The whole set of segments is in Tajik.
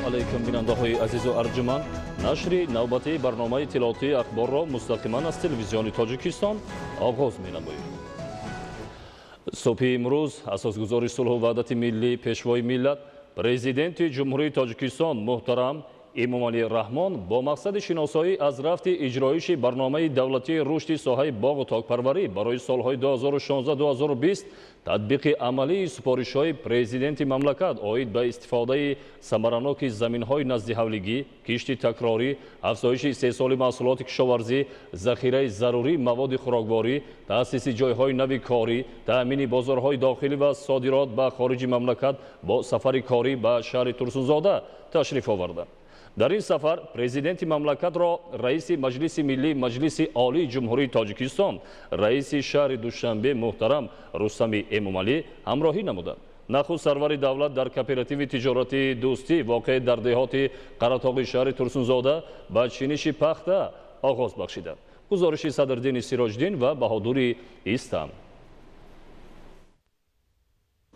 салом алайкум бинандаҳои азизу арҷуманд. Нашри навбатии барномаи иттилоотии ахборро мустақиман аз телевизиони Тоҷикистон оғоз менамоем. Субҳи имрӯз асосгузори сулҳу ваҳдати миллӣ пешвои миллат президенти ҷумҳурии Тоҷикистон муҳтарам Эмомалӣ Раҳмон бо мақсади шиносоӣ аз рафти иҷроиши барномаи давлатии рушди соҳаи боғу токпарварӣ барои солҳои 2016-2020 татбиқи амалии супоришҳои президенти мамлакат оид ба истифодаи самараноки заминҳои назди ҳавлигӣ, кишти такрорӣ, афзоиши истеҳсоли маҳсулоти кишоварзӣ, захираи зарурии маводи хӯрокворӣ, таъсиси ҷойҳои нави корӣ, таъмини бозорҳои дохилӣ ва содирот ба хориҷи мамлакат бо сафари корӣ ба шаҳри Турсунзода ташриф оварданд. Дар ин сафар президенти мамлакатро раиси Маҷлиси Миллии Маҷлиси Олии Ҷумҳурии Тоҷикистон, раиси шаҳри Душанбе муҳтарам Рустами Эмомалӣ ҳамроҳӣ намуданд. Нахуст сарвари давлат дар кооперативи тиҷоратии Дӯстӣ воқеъ дар деҳоти Қаратоғи шаҳри Турсунзода ба чиниши пахта оғоз бахшиданд. Гузориши Садрдини Сироҷдин ва Баҳодури Истам.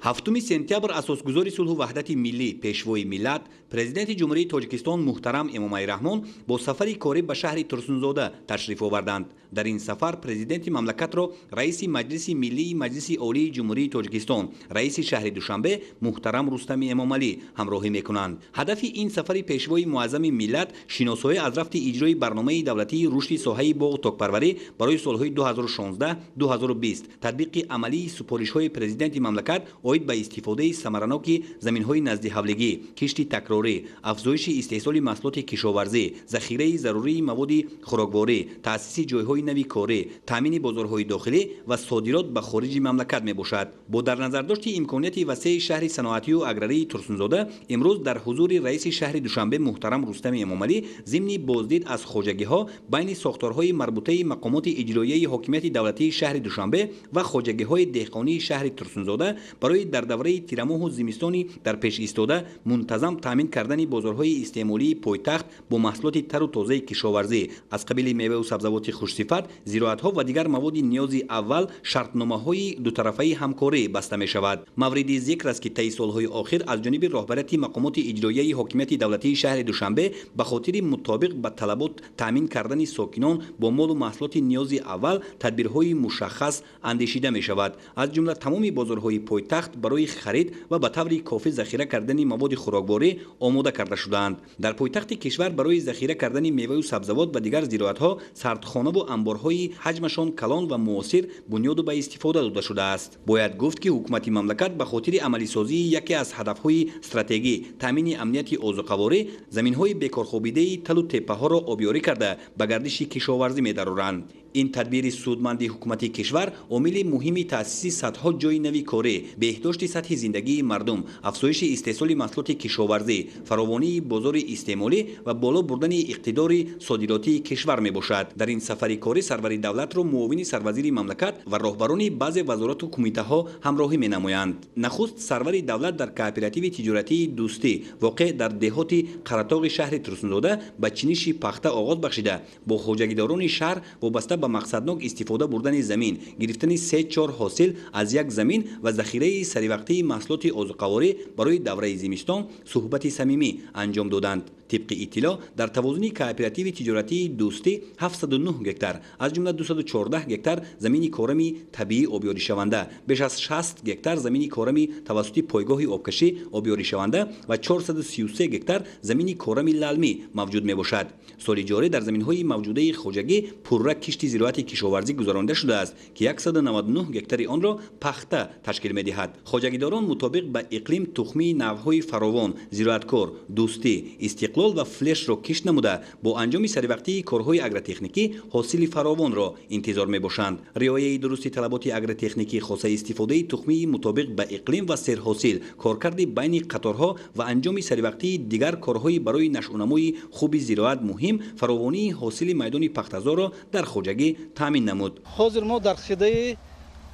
7 сентябр асосгузори сулҳу ваҳдати миллӣ пешвои миллат президенти ҷумҳурии Тоҷикистон муҳтарам Эмомалӣ Раҳмон бо сафари корӣ ба шаҳри Турсунзода ташриф оварданд. Дар ин сафар президенти мамлакатро раиси Маҷлиси Миллии Маҷлиси Олии Ҷумҳурии Тоҷикистон, раиси шаҳри Душанбе муҳтарам Рустами Эмомалӣ ҳамроҳӣ мекунанд. Ҳадафи ин сафари пешвои муаззами миллат шиносоӣ аз рафти иҷрои барномаи давлатии рушди соҳаи боғу токпарварӣ барои солҳои 2016-2020 татбиқи амалии супоришҳои президенти мамлакат оид ба истифодаи самараноки заминҳои назди ҳавлигӣ, кишти такрорӣ, афзоиши истеҳсоли маҳсулоти кишоварзӣ, захираи зарурии маводи хӯрокворӣ, таъсиси ҷойҳои нави корӣ, таъмини бозорҳои дохилӣ ва содирот ба хориҷи мамлакат мебошад. Бо дар назардошти имконияти васеъи шаҳри саноатию аграрии Турсунзода имрӯз дар ҳузури раиси шаҳри Душанбе муҳтарам Рустами Эмомалӣ зимни боздид аз хоҷагиҳо байни сохторҳои марбутаи мақомоти иҷроияи ҳокимияти давлатии шаҳри Душанбе ва хоҷагиҳои деҳқонии шаҳри Турсунзода барои дар давраи тирамоҳу зимистони дар пеш истода мунтазам таъмин кардани бозорҳои истеъмолии пойтахт бо маҳсулоти тару тозаи кишоварзӣ аз қабили меваю сабзавоти хушсифат, зироатҳо ва дигар маводи ниёзи аввал шартномаҳои дутарафаи ҳамкорӣ баста мешавад. Мавриди зикр аст ки таи солҳои охир аз ҷониби роҳбарияти мақомоти иҷроияи ҳокимияти давлатии шаҳри Душанбе ба хотири мутобиқ ба талабот таъмин кардани сокинон бо молу маҳсулоти ниёзи аввал тадбирҳои мушаххас андешида мешавад. Аз ҷумла тамоми бозорҳои пойтахт барои харид ва ба таври кофӣ захира кардани маводи хӯрокворӣ омода карда шудаанд. Дар пойтахти кишвар барои захира кардани меваю сабзавот ва дигар зироатҳо сардхонаву амборҳои ҳаҷмашон калон ва муосир бунёду ба истифода дода шудааст. Бояд гуфт ки ҳукумати мамлакат ба хотири амалисозии яке аз ҳадафҳои стратегӣ таъмини амнияти озуқаворӣ заминҳои бекорхобидаи талу теппаҳоро обёрӣ карда ба гардиши кишоварзӣ медароранд. ин тадбири судманди ҳукумати кишвар омили муҳими таъсиси садҳо ҷойи нави корӣ, беҳдошти сатҳи зиндагии мардум, афзоиши истеҳсоли маҳсулоти кишоварзӣ, фаровонии бозори истеъмолӣ ва боло бурдани иқтидори содиротии кишвар мебошад. дар ин сафари корӣ сарвари давлатро муовини сарвазири мамлакат ва роҳбарони баъзе вазорату кумитаҳо ҳамроҳӣ менамоянд. Нахуст сарвари давлат дар кооперативи тиҷоратии Дӯстӣ воқеъ дар деҳоти Қаратоғи шаҳри Турсунзода ба чиниши пахта оғоз бахшида бо хоҷагидорони шаҳр вобаста ба мақсаднок истифода бурдани замин, гирифтани 3-4 ҳосил аз як замин ва захираи саривақтии маҳсулоти озуқаворӣ барои давраи зимистон суҳбати самимӣ анҷом доданд. طبق اطلاع در توازن کооперативи تجارتی دوستی 709 گکتار از جمله 214 گکتار زمین کارمی طبیعی آبیاری شونده، بیش از 60 گکتار زمین کارمی توسط پایگاه آبکشی آبیاری شونده و 433 گکتار زمین کارمی لالمی موجود می باشد. سال جاری در زمین‌های موجوده خوجگی پرره کشتی زراعتی کشاورزی گذرانده شده است که 199 گکتار آن را پخته تشکیل می‌دهد. خوجگیداران مطابق به اقلیم تخمی نوع‌های فراوان، زراعتکار، دوستی، استقلال و فلش را کشت نموده با انجام سریوقتی کارهای اگرتکنیکی حاصل فراوان را انتظار می‌باشند. رعایت درست طلبات اگرتکنیکی خاصه استفاده تخمی مطابق به اقلیم و سرحاصل، کارکرد بین قطارها و انجام سریوقتی دیگر کارهای برای نشأونمای خوب زراعت مهم فراوانی حاصل میدان پخت‌زا را در خوجگی تامین نمود. حاضر ما در خیده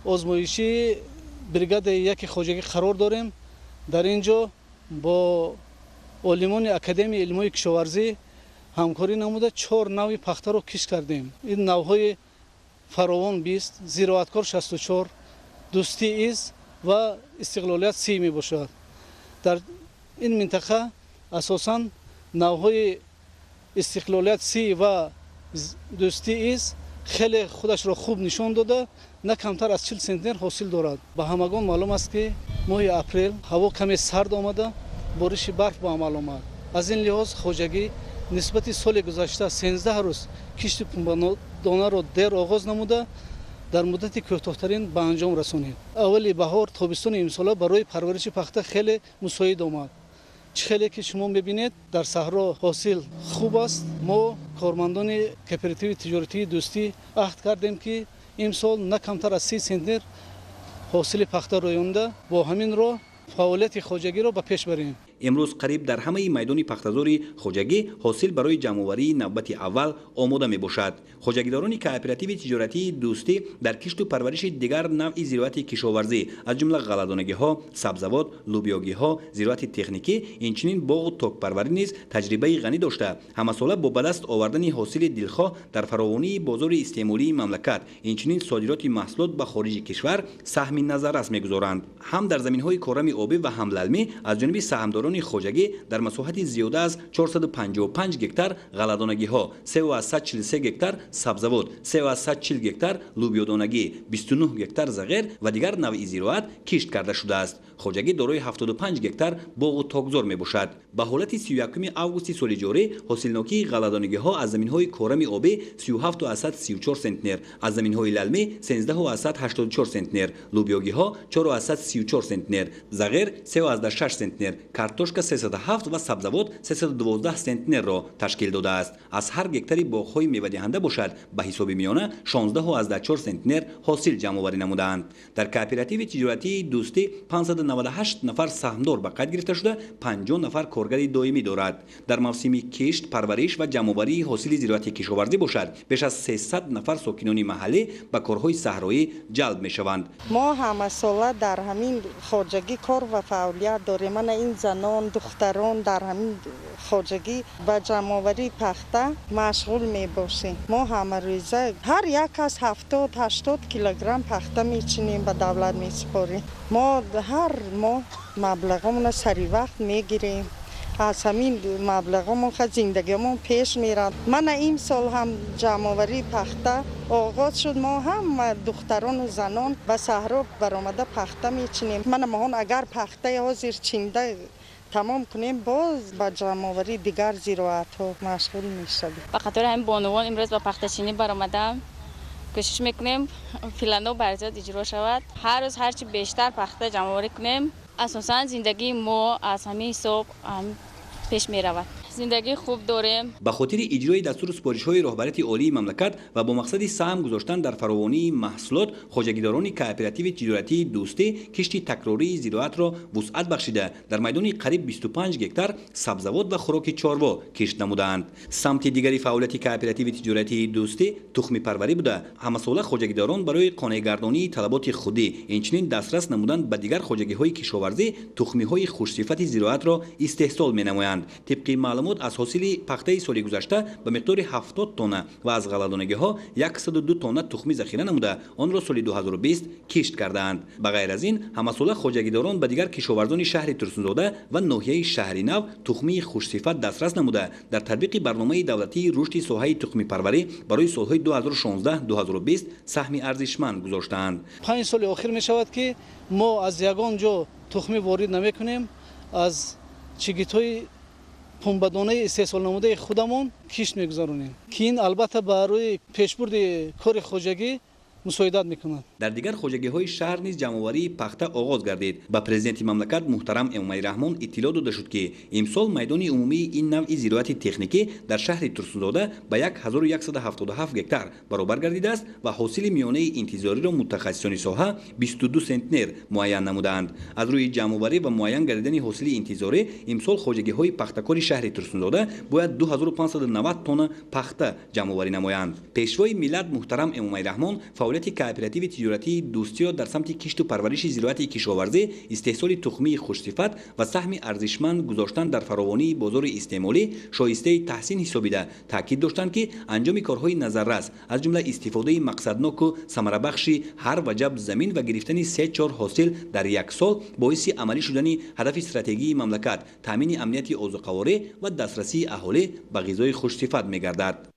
آزمایشی بریگاد یک خوجگی قرار داریم. در اینجا با عالمان اکادمی علمی کشاورزی همکاری نموده 4 نوع پخته را کشت کردیم. این نوع‌های فراوان 20، زراعتکار 64، دوستی ایز و استقلالیت 30 می باشد. در این منطقه اساساً نوهای استقلالیت سی و دوستی ایز خیلی خودش را خوب نشان داده، نه کمتر از 40 سنتنر حاصل دارد. به همگان معلوم است که ماه اپریل هوا کمی سرد آمده، بارش برف با عمل آمد. از این لحاظ خواجگی نسبت سال گذشته 13 روز کشت پنبه‌دانه را دیر آغاز نموده در مدت کوتاه‌ترین به انجام رسانید. اولی بهار تابستان امسال برای پرورش پخته خیلی مساعد آمد. خیلی که شما می‌بینید در صحرا حاصل خوب است. ما کارمندان کوپراتیو تجارتی دوستی عهد کردیم که امسال نه کمتر از 30 سنتنر حاصل پخته رایانده، با همین راه فعالیت خواجگی را به پیش بریم. امروز قریب در همه میدان پخته‌زاری خواجگی حاصل برای جمع‌آوری نوبت اول آماده می باشد. خواجگیداران کوپراتیو تجارتی دوستی در کشت و پرورش دیگر نوع زراعت کشاورزی از جمله غله‌دانگی‌ها، سبزوات، لوبیاگی‌ها، زراعت تکنیکی، اینچنین باغ و تاک پروری نیز تجربه غنی داشته همساله با به دست آوردن حاصل دلخواه در فراوانی بازار استعماری مملکت، اینچنین صادرات محصولات به خارج کشور سهم نظر است می‌گذارند. هم در زمین‌های کارم آبی و هم للمی از جانب سهامداران خواجگی در مساحت زیاده از 455 هکتار غله‌دانگی ها، 343 هکتار سبزوات، 340 هکتار لوبیادانگی، 29 هکتار زغیر و دیگر نوع زراعت کشت کرده شده است. خواجگی دارای 75 هکتار باغ و تاکزار می باشد. به حالت 31 آگوست سال جاری حاصلناکی غله‌دانگی ها از زمین‌های کارم آبی 37.34 سنتنر، از زمین‌های للمی 13.84 سنتنر، لوبیاگی ها 4.34 سنتنر، زغیر 3.6 سنتنر، کارتوشکا 307 و سبزوات 312 سنتنر را تشکیل داده است. از هر گکتاری باغ‌های میوه‌دهنده باشد به حساب میانه 16.4 سنتنر حاصل جمع‌آوری نمودند. در کوپراتیو تجارتی دوستی 598 نفر سهامدار به قید گرفته شده، 50 نفر کارگر دائمی دارد. در موسم کشت، پرورش و جمع‌آوری حاصل زراعت کشاورزی باشد بیش از 300 نفر ساکنان محلی به کارهای صحرایی جلب می‌شوند. ما همه ساله در همین خواجگی کار و فعالیت داریم. من این زنان دختران در همین خواجگی به جمع‌آوری پخته مشغول می باشیم. ما همه روزه هر یک از 70-80 کیلوگرم پخته میچینیم به دولت میسپاریم. ما هر ماه مبلغمون سری وقت میگیریم. از همین مبلغمون خود زندگیمون پیش میرد. من این سال هم جمع‌آوری پخته آغاز شد. ما هم دختران و زنان به صحرا برآمده پخته میچینیم. من ماهان اگر پخته حاضر چینده تمام کنیم باز با جمع‌آوری دیگر زراعت ها مشغول میشویم. به خاطر همین بانوان امروز با پخته چینی برآمدم. کوشش میکنیم پلن‌ها برزیاد اجرا شود. هر روز هرچی بیشتر پخته جمع‌آوری کنیم. اساساً زندگی ما از همین صبح پیش می رود. زندگی خوب داریم. به خاطر اجرای دستور سپارش‌های رهبریت عالی مملکت و با مقصد سهم گذاشتن در فراوانی محصولات، خواجگیداران کوپراتیو تجارتی دوستی کشت تکراری زراعت را وسعت بخشیده در میدان قریب 25 هکتار سبزوات و خوراک چاروا کشت نمودند. سمت دیگری فعالیت کوپراتیو تجارتی دوستی تخم پروری بوده. همساله خواجگیداران برای قانع‌گردانی طلبات خودی اینچنین دسترس نمودند به دیگر خواجگی‌های کشاورزی تخمی‌های خوش‌صفت زراعت را استحصال می‌نمایند. طبق معلومات از حاصل پخته سال گذشته به مقدار 70 تن و از غله‌دانگی ها 102 تن تخم ذخیره نموده آن را سال 2020 کشت کردند. به غیر از این همساله خواجگیداران به دیگر کشاورزان شهر ترسونزاده و ناحیه شهری نو تخمی خوش‌صفت دسترس نموده در تطبیق برنامه دولتی رشد ساحه تخم پروری برای سالهای 2016-2020 سهم ارزشمند گذاشتند. 5 سال اخیر می شود که ما از یگان جا تخمی وارد نمی کنیم، از چگیت‌های پنبه‌دانه استحصال نموده خودمون کشت می‌گذارونیم که این البته برای پیشبرد کار خواجگی مساعدت میکنند. در دیگر خواجگی‌های شهر نیز جمع‌آوری پخته آغاز گردید. با پرزیدنت مملکت محترم امامعلی رحمان اطلاع داده شد که امسال میدان عمومی این نوع زراعت تکنیکی در شهر ترسونزاده به 1177 هکتار برابر گردیده است و حاصل میانه انتظاری را متخصصان ساحه 22 سنتنر معین نمودند. از روی جمع‌آوری و معین گردیدن حاصل انتظاری امسال خواجگی‌های پخته‌کار شهر ترسونزاده باید 2590 تن پخته جمع‌آوری نمایند. پیشوای ملت محترم امامعلی رحمان فعالیت کوپراتیو تجارتی تجارتی دوستی در سمت کشت و پرورش زراعت کشاورزی، استحصال تخمی خوش‌صفت و سهم ارزشمند گذاشتن در فراوانی بازار استعمالی شایسته تحسین حسابیده. تاکید داشتند که انجام کارهای نظررس از جمله استفاده مقصدناک و ثمره بخش هر وجب زمین و گرفتن 3-4 حاصل در یک سال باعث عملی شدن هدف استراتژی مملکت تامین امنیت غذاخوری و دسترسی اهالی به غذای خوش‌صفت می‌گردد.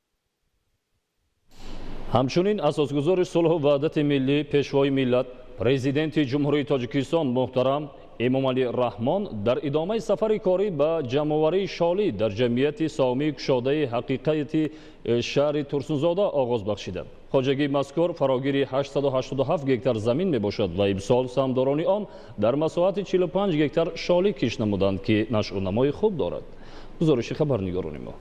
همچنین اساسگزار صلح و وحدت ملی پیشوای ملت پرزیدنت جمهوری تاجیکستان محترم امامعلی رحمان در ادامه سفر کاری به جمع‌آوری شالی در جمعیت سهامی کشاده حقیقت شهر ترسونزاده آغاز بخشیده. خواجگی مذکور فراگیر 887 گکتار زمین می باشد و امسال سهامداران آن در مساحت 45 گکتار شالی کش نمودند که نشو و نمای خوب دارد. گزارش خبرنگاران ما.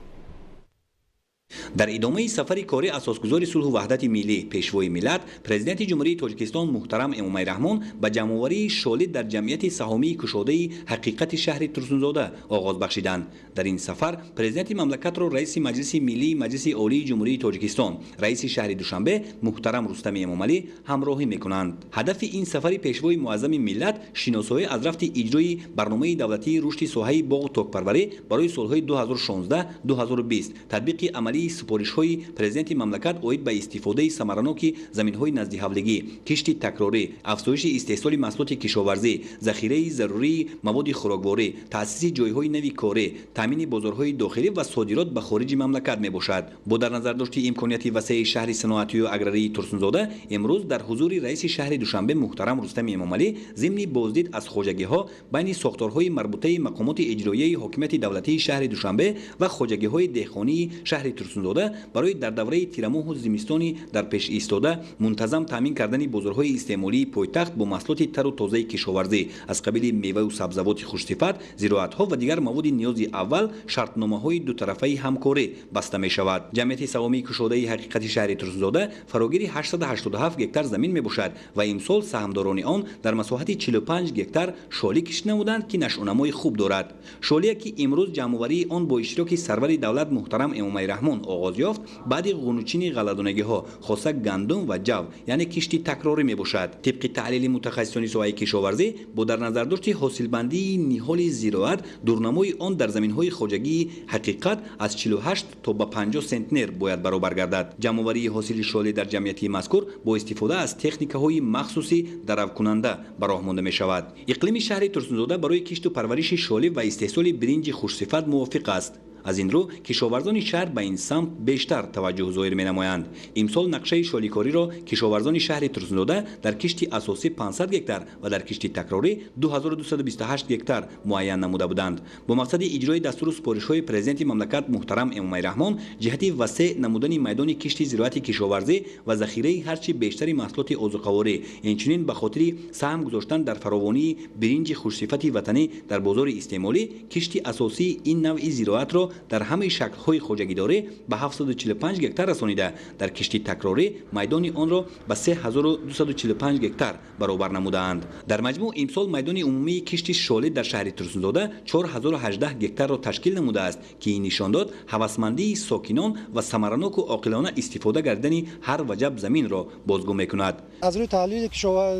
در ادامه سفر کاری اساسگزار صلح و وحدت ملی پیشوای ملت پرزیدنت جمهوری تاجیکستان محترم امامعلی رحمان به جمع‌آوری شالی در جمعیت سهامی کشاده حقیقت شهر ترسونزاده آغاز بخشیدند. در این سفر پرزیدنت مملکت را رئیس مجلس ملی مجلس عالی جمهوری تاجیکستان رئیس شهر دوشنبه محترم رستم امامعلی همراهی می‌کنند. هدف این سفر پیشوای معظم ملت شناسایی از رفت اجرای برنامه دولتی رشد ساحه باغ و تاک‌پروری برای سال‌های 2016-2020 تطبیق عملی سپارش‌های پرزیدنت مملکت اوید به استفاده ثمرناک زمین‌های نزد حولگی، کشت تکراری، افزایش استحصال محصولات کشاورزی، ذخیره ضروری مواد خوراکواری، تأسیس جای‌های نوی کاری، تامین بازارهای داخلی و صادرات به خارج مملکت میباشد. با در نظر داشت امکانات وسیع شهر صنعتی و اگراری ترسونزاده امروز در حضور رئیس شهر دوشنبه محترم رستم امامعلی ضمن بازدید از خواجگی‌ها بین ساختارهای مربوطه مقامات اجرایی حاکمیت دولتی شهر دوشنبه و خواجگی‌های دهقانی شهر ترسونزاده برای در دوره تیرماه و زمستانی در پیش ایستاده منتظم تامین کردن بازارهای استعمالی پایتخت با محصولات تر و تازه کشاورزی از قبیل میوه و سبزیجات خوش‌صفت، زراعت‌ها و دیگر مواد نیاز اول شرطنامه‌های دو طرفه همکاری بسته می‌شود. جمعیت سهامی کشاده حقیقت شهر ترسونزاده فراگیر 887 گکتار زمین میباشد و امسال سهامداران آن در مساحت 45 گکتار شالی کشیده نمودند که نشو و نمای خوب دارد. شالی که امروز جمع‌آوری آن با اشتراک سرور دولت محترم امامعلی رحمان آغاز یافت بعد قونوچین غله‌دانگی‌ها خاصه گندم و جو یعنی کشتی تکراری میباشد. طبق تحلیل متخصصان ساحه کشاورزی با در نظر داشت حاصلبندی نهال زراعت دورنمای آن در زمین‌های خواجگی حقیقت از 48 تا به 50 سنتنر باید برابر گردد. جمع‌آوری حاصل شالی در جمعیت مذکور با استفاده از تکنیک‌های مخصوصی درآمدکننده به راه مانده می‌شود. اقلیم شهر ترسونزاده برای کشت و پرورش شالی و استحصال برنج خوش‌صفت موافق است. از این رو کشاورزان شهر به این سمت بیشتر توجه ظاهر می‌نمایند. امسال نقشه شالیکاری را کشاورزان شهر ترسونزاده در کشت اساسی 500 گکتار و در کشت تکراری 2228 گکتار معین نموده بودند. با مقصد اجرای دستور سپارش‌های پرزیدنت مملکت محترم امامعلی رحمان جهت وسیع نمودن میدان کشت زراعت کشاورزی و ذخیره هرچی بیشتری محصولات عضوخواری، همچنین به خاطر سهم گذاشتن در فراوانی برنج خوش‌صفت وطنی در بازار استعمالی کشت اساسی این نوع زراعت را در همه شکل‌های خواجگی‌داری به 745 گکتار رسانیده در کشتی تکراری میدان آن را به 3245 گکتار برابر نمودند. در مجموع امسال میدان عمومی کشتی شالی در شهر ترسونزاده 4018 گکتار را تشکیل نموده است که این نشان داد هوسمندی ساکنان و ثمرناک و عاقلانه استفاده کردن هر وجب زمین را بازگو می‌کند. از روی تحلیل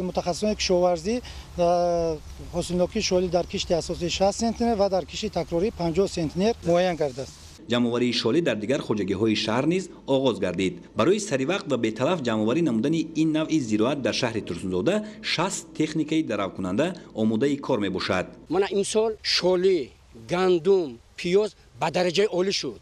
متخصصان کشاورزی حاصلناکی شالی در کشت اساسی 60 سنتنر و در کشت تکراری 50 سنتنر معین کرده است. جمع‌آوری شالی در دیگر خواجگی‌های شهر نیز آغاز گردید. برای سری وقت و بی‌تلف جمع‌آوری نمودن این نوع زراعت در شهر ترسونزاده 60 تکنیکی درآمدکننده آماده کار میباشد. من امسال شالی، گندم، پیاز به درجه عالی شد.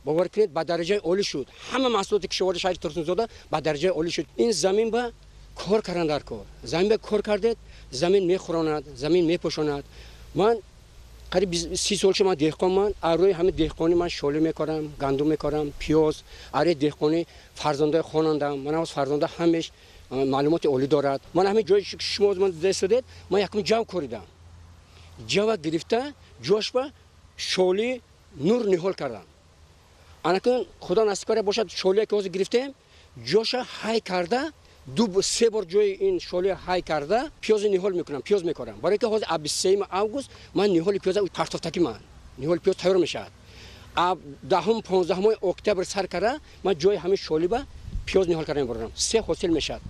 باور کنید به درجه عالی شد. همه محصولات کشاورزی شهر ترسونزاده به درجه عالی شد. این زمین به کار کردن در کار. زمین به کار کرده، زمین میخوراند، زمین میپوشاند. من قریب 30 سال شما دهقان من روی همه دهقانی من شالی میکردم، گندم میکردم، پیاز، روی دهقانی فرزنده خوانندم. من از فرزنده همش معلومات عالی دارد. من همه جای شما از من دست داد، من یکم جو کردم. جو گرفته جوش به شالی نور نهال کردم. انکن خدا نصیب کرده باشد شالی که از گرفتم جوش های کرده 2-3 بار جای این شالی های کرده پیاز نهال میکنم، پیاز میکارم. برای که حاضر 23 آگوست من نهال پیاز پرتافتکی من نهال پیاز تیار میشد. 10-15 اکتبر سر کرده من جای همه شالی با پیاز نهال کردم برام 3 حاصل میشد.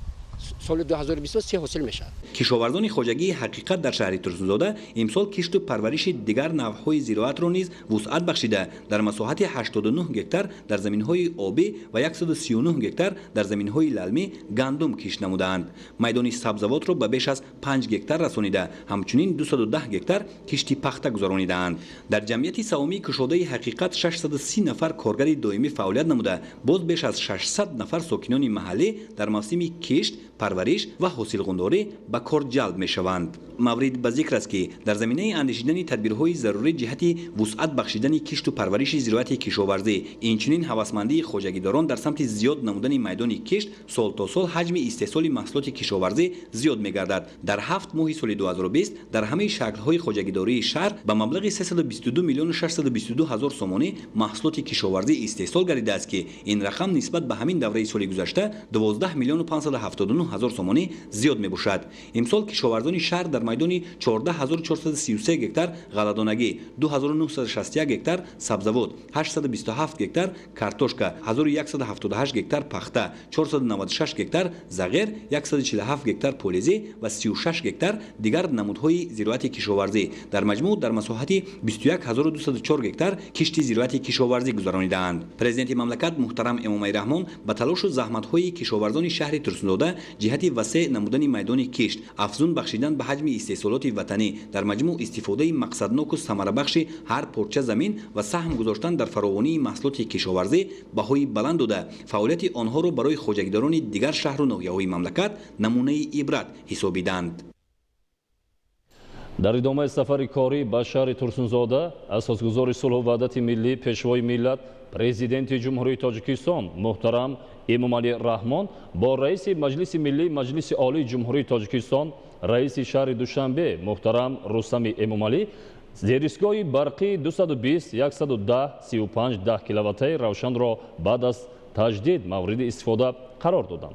سال 2023 حاصل میشه. کشاورزان خواجگی حقیقت در شهر ترسونزاده امسال کشت و پرورش دیگر نوع‌های زراعت را نیز وسعت بخشیده در مساحت 89 گکتار در زمین‌های آبی و 139 گکتار در زمین‌های للمی گندم کشت نمودند. میدان سبزوات را به بیش از 5 گکتار رسانیده، همچنین 210 گکتار کشتی پخته گذرانیدند. در جمعیت سهامی کشاده حقیقت 630 نفر کارگر دائمی فعالیت نموده، باز بیش از 600 نفر ساکنان محلی در موسم کشت، پرورش و حاصلخونداری به کار جلب می‌شوند. مورد به ذکر است که در زمینه اندیشیدن تدبیرهای ضروری جهت وسعت بخشیدن کشت و پرورش زراعت کشاورزی، اینچنین هوسمندی خواجگیداران در سمت زیاد نمودن میدان کشت، سال تا سال حجم استحصال محصولات کشاورزی زیاد می‌گردد. در 7 ماه سال 2020 در همه شکل‌های خواجگیداری شهر به مبلغ 322 میلیون 622 هزار سومانی محصولات کشاورزی استحصال گردیده است که این رقم نسبت به همین دوره سال گذشته 12 میلیون و 579 هزار سومانی زیاد میباشد. امسال کشاورزان شهر در میدان 14433 گکتار غله‌دانگی، 2961 گکتار سبزوات، 827 گکتار کارتوشکا، 1178 گکتار پخته، 496 گکتار زغیر، 147 گکتار پولیزی و 36 گکتار دیگر نمودهای زراعت کشاورزی در مجموع در مساحت 21204 گکتار کشت زراعت کشاورزی گذرانیدند. پرزیدنت مملکت محترم امام رحمان با تلاش و زحمت‌های کشاورزان شهر ترسونزاده جهت وسیع نمودن میدان کشت، افزون بخشیدن به حجم استحصالات وطنی، در مجموع استفاده مقصدناک و ثمره بخش هر پارچه زمین و سهم گذاشتن در فراوانی محصولات کشاورزی بهای بلند داده فعالیت آنها را برای خواجگیداران دیگر شهر و ناحیه‌های مملکت نمونه عبرت حسابیدند. در ادامه سفر کاری به شهر ترسونزاده اساسگزار صلح و وحدت ملی پیشوای ملت پرزیدنت جمهوری تاجیکستان محترم امامعلی رحمان با رئیس مجلس ملی مجلس عالی جمهوری تاجیکستان رئیس شهر دوشنبه محترم رستم امامعلی زیرایستگاه برقی 220-110-35-10 کیلوواتی روشن را بعد از تجدید مورد استفاده قرار دادند.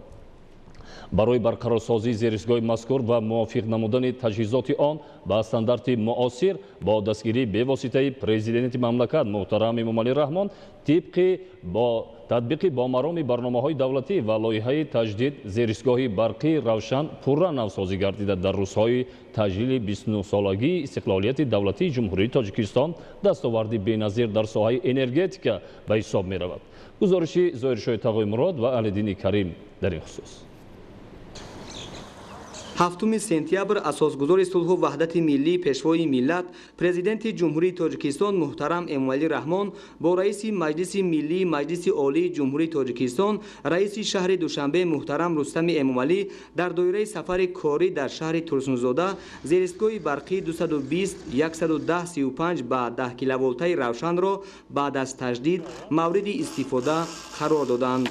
برای برقرارسازی زیرایستگاه مذکور و موافق نمودن تجهیزات آن با استاندارد معاصر با دستگیری به واسطه پرزیدنت مملکت محترم امامعلی رحمان طبق با تطبیق با مرام برنامه‌های دولتی و لایحه تجدید زیرایستگاه برقی روشن پورا نوسازی گردیده در روزهای تجلیل 29 سالگی استقلالیت دولتی جمهوری تاجیکستان دستاوردی بی‌نظیر در ساحه انرژتیکا به حساب می‌رود. گزارش ظاهرشاه تقوی مراد و علیدین کریم در این خصوص. 7 سپتامبر اساسگزار صلح و وحدت ملی پیشوای ملت پرزیدنت جمهوری تاجیکستان محترم امامعلی رحمان با رئیس مجلس ملی مجلس عالی جمهوری تاجیکستان رئیس شهر دوشنبه محترم رستم امامعلی در دایره سفر کاری در شهر ترسونزاده زیرایستگاه برقی 220-110-35 با 10 کیلووالتی روشن را بعد از تجدید مورد استفاده قرار دادند.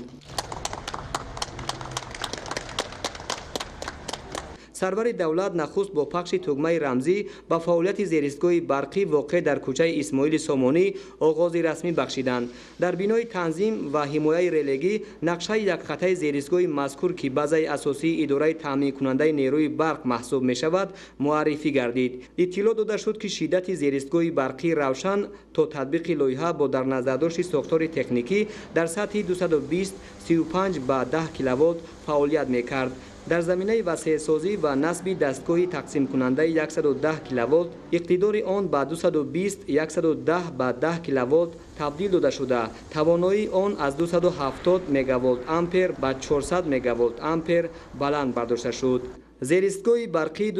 سرور دولت نخست با پخش تگمه رمزی با فعالیت زیرایستگاه برقی واقع در کوچه اسماعیل سامانی آغاز رسمی بخشیدند. در بینای تنظیم و حمایت ریلگی نقشه یک خط زیرایستگاه مذکور که بازه اساسی اداره تامین کننده نیروی برق محسوب می شود معرفی گردید. اطلاع داده شد که شدت زیرایستگاه برقی روشن تا تطبیق لایحه با در نظر داشت ساختار تکنیکی در سطح 220-35 با 10 کیلووات فعالیت می کرد. در زمینه وسیع سازی و نصب دستگاه تقسیم کننده 110 کیلووات اقتدار آن به 220-110 به 10 کیلووات تبدیل داده شده. توانایی آن از 270 مگاوات امپر به 400 مگاوات امپر بلند برداشته شد. زیرایستگاه برقی 220-110-35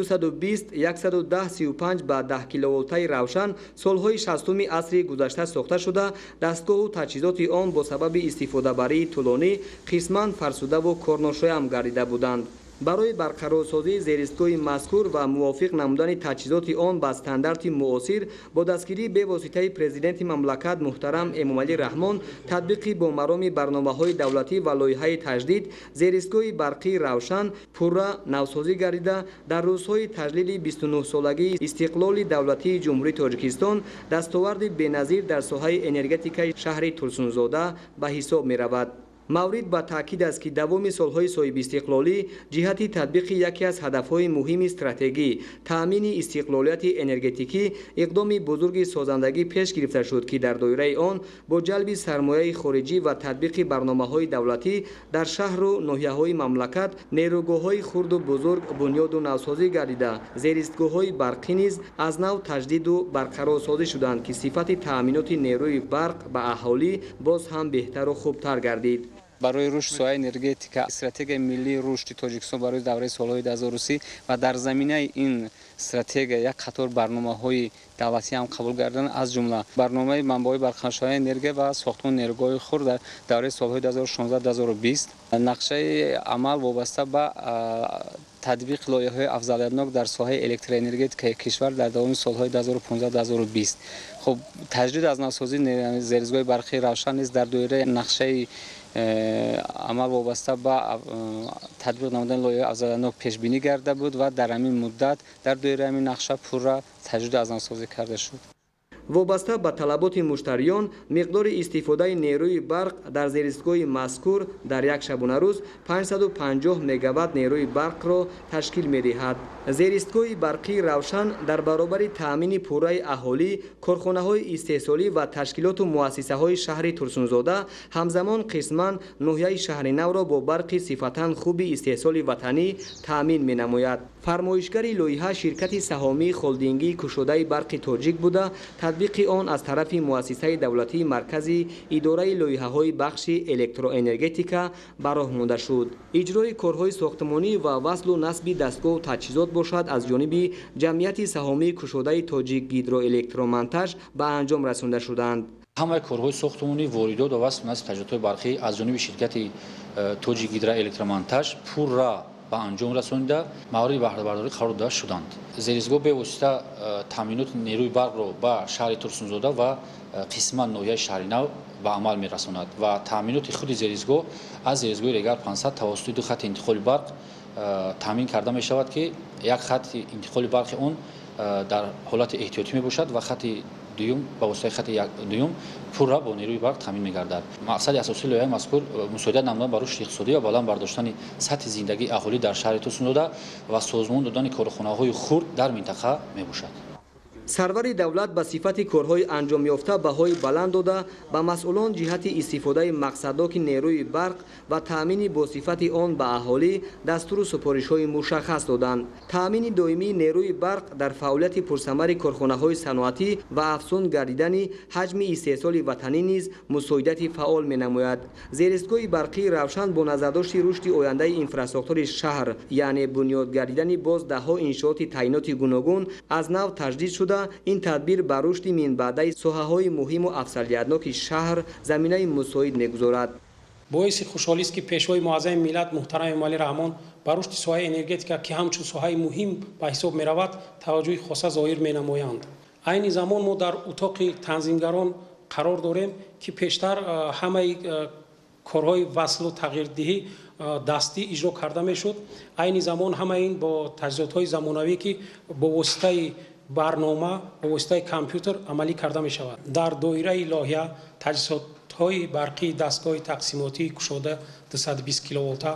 به 10 کیلووالتی روشن سالهای 60 عصر گذشته ساخته شده. دستگاه و تجهیزات آن با سبب استفاده بری طولانی قسماً فرسوده و کارناشایان گردیده بودند. برای برقرارسازی زیرایستگاه مذکور و موافق نمودن تجهیزات آن به استاندارد معاصر با دستگیری به واسطه پرزیدنت مملکت محترم امامعلی رحمان تطبیق با مرام برنامه‌های دولتی و لایحه تجدید زیرایستگاه برقی روشن پورا نوسازی گردیده در روزهای تجلیل 29 سالگی استقلال دولتی جمهوری تاجیکستان دستاورد بی‌نظیر در ساحه انرژتیک شهر ترسونزاده به حساب می‌رود. маврид ба таъкид аст ки давоми солҳои соҳиби истиқлолӣ ҷиҳати татбиқи яке аз ҳадафҳои муҳими стратегӣ таъмини истиқлолияти энергетикӣ иқдоми бузурги созандагӣ пеш гирифта шуд ки дар доираи он бо ҷалби сармояи хориҷӣ ва татбиқи барномаҳои давлатӣ дар шаҳру ноҳияҳои мамлакат нерӯгоҳҳои хурду бузург бунёду навсозӣ гардида зеристгоҳҳои барқӣ низ аз нав таҷдиду барқарорсозӣ шуданд ки сифати таъминоти нерӯи барқ ба аҳолӣ боз ҳам беҳтару хубтар гардид. барои рушд соҳаи энергетика стратегияи миллии рушди тоҷикистон барои давраи солҳои 2030 ва дар заминаи ин стратегия як қатор барномаҳои давлатӣ ҳам қабул гардиданд, аз ҷумла барномаи манбаҳои барқароршавании энергия ва сохтмони нерӯгоҳи хурд дар давраи солҳои 2016-2020, нақшаи амал вобаста ба татбиқи лоиҳаҳои афзалиятнок дар соҳаи электроэнергетикаи кишвар дар давоми солҳои 2015-2020. хуб таҷдид аз навсозии зеристгоҳи барқии равшан низ дар доираи нақшаи амал вобаста ба татбиқ намудани лоиҳаҳои афзалиятнок пешбинӣ гарда буд ва дар ҳамин муддат дар доираи ҳамин нақша пурра таҷдид аз навсозӣ карда шуд. вобаста ба талаботи муштариён миқдори истифодаи нерӯи барқ дар зеристгоҳи мазкур дар як шабонарӯз 550 мегаватт нерӯи барқро ташкил медиҳад. зеристгоҳи барқии равшан дар баробари таъмини пурраи аҳолӣ, корхонаҳои истеҳсолӣ ва ташкилоту муассисаҳои шаҳри Турсунзода ҳамзамон қисман ноҳияи шаҳри навро бо барқи сифатан хуби истеҳсоли ватанӣ таъмин менамояд. фармоишгари лоиҳа ширкати саҳомии холдингии кушодаи барқи тоҷик буда татбиқи он аз тарафи муассисаи давлатии маркази идораи лоиҳаҳои бахши электроэнергетика ба роҳ монда шуд. иҷрои корҳои сохтмонӣ ва васлу насби дастгоҳу таҷҳизот бошад аз ҷониби ҷамъияти саҳомии кушодаи тоҷик гидроэлектромонтаж ба анҷом расонда шуданд. ҳамаи корҳои сохтмонӣ воридот ва васлу насби таҷҳизотҳои барқӣ аз ҷониби ширкати тоҷик гидроэлектромонтаж пурра ба анҷом расонида мавриди баҳрабардорӣ қарор дода шуданд. зеристгоҳ бевосита таъминоти нерӯи барқро ба шаҳри Турсунзода ва қисман ноҳияи шаҳри нав ба амал мерасонад ва таъминоти худи зеристгоҳ аз зеристгоҳи регар 500 тавассути ду хатти интиқоли барқ таъмин карда мешавад ки як хатти интиқоли барқи он дар ҳолати эҳтиётӣ мебошад ва хатти дуюм ба воситаи хатти дуюм пурра бо нерӯи барқ таъмин мегардад. мақсади асосии лоиҳаи мазкур мусоидат намудан ба рушди иқтисодӣ ва баланд бардоштани сатҳи зиндагии аҳолӣ дар шаҳри Турсунзода ва созмон додани корхонаҳои хурд дар минтақа мебошад. сарвари давлат ба сифати корҳои анҷомёфта баҳои баланд дода ба масъулон ҷиҳати истифодаи мақсаддоки нерӯи барқ ва таъмини босифати он ба аҳолӣ дастуру супоришҳои мушаххас доданд. таъмини доимии нерӯи барқ дар фаъолияти пурсамари корхонаҳои саноатӣ ва афзун гардидани ҳаҷми истеҳсоли ватанӣ низ мусоидати фаъол менамояд. зеристгоҳи барқии равшан бо назардошти рушди ояндаи инфраструктураи шаҳр, яъне бунёд гардидани боз даҳҳо иншооти таъиноти гуногун аз нав таҷдид шуда ин тадбир ба рушди минбаъдаи соҳаҳои муҳиму афзалиятноки шаҳр заминаи мусоид мегузорад. боиси хушҳолист ки пешвои муаззами миллат муҳтарами Эмомалӣ Раҳмон ба рушди соҳаи энергетика ки ҳамчун соҳаи муҳим ба ҳисоб меравад таваҷҷӯҳи хоса зоҳир менамоянд. айни замон мо дар утоқи танзимгарон қарор дорем ки пештар ҳамаи корҳои васлу тағйирдиҳӣ дастӣ иҷро карда мешуд. айни замон ҳама ин бо таҷҳизотҳои замонавӣ ки бо воситаи барнома бо воситаи компютер амалӣ карда мешавад. дар доираи лоиҳа таҷҳизотҳои барқии дастгоҳи тақсимотии кушода 220 киловолта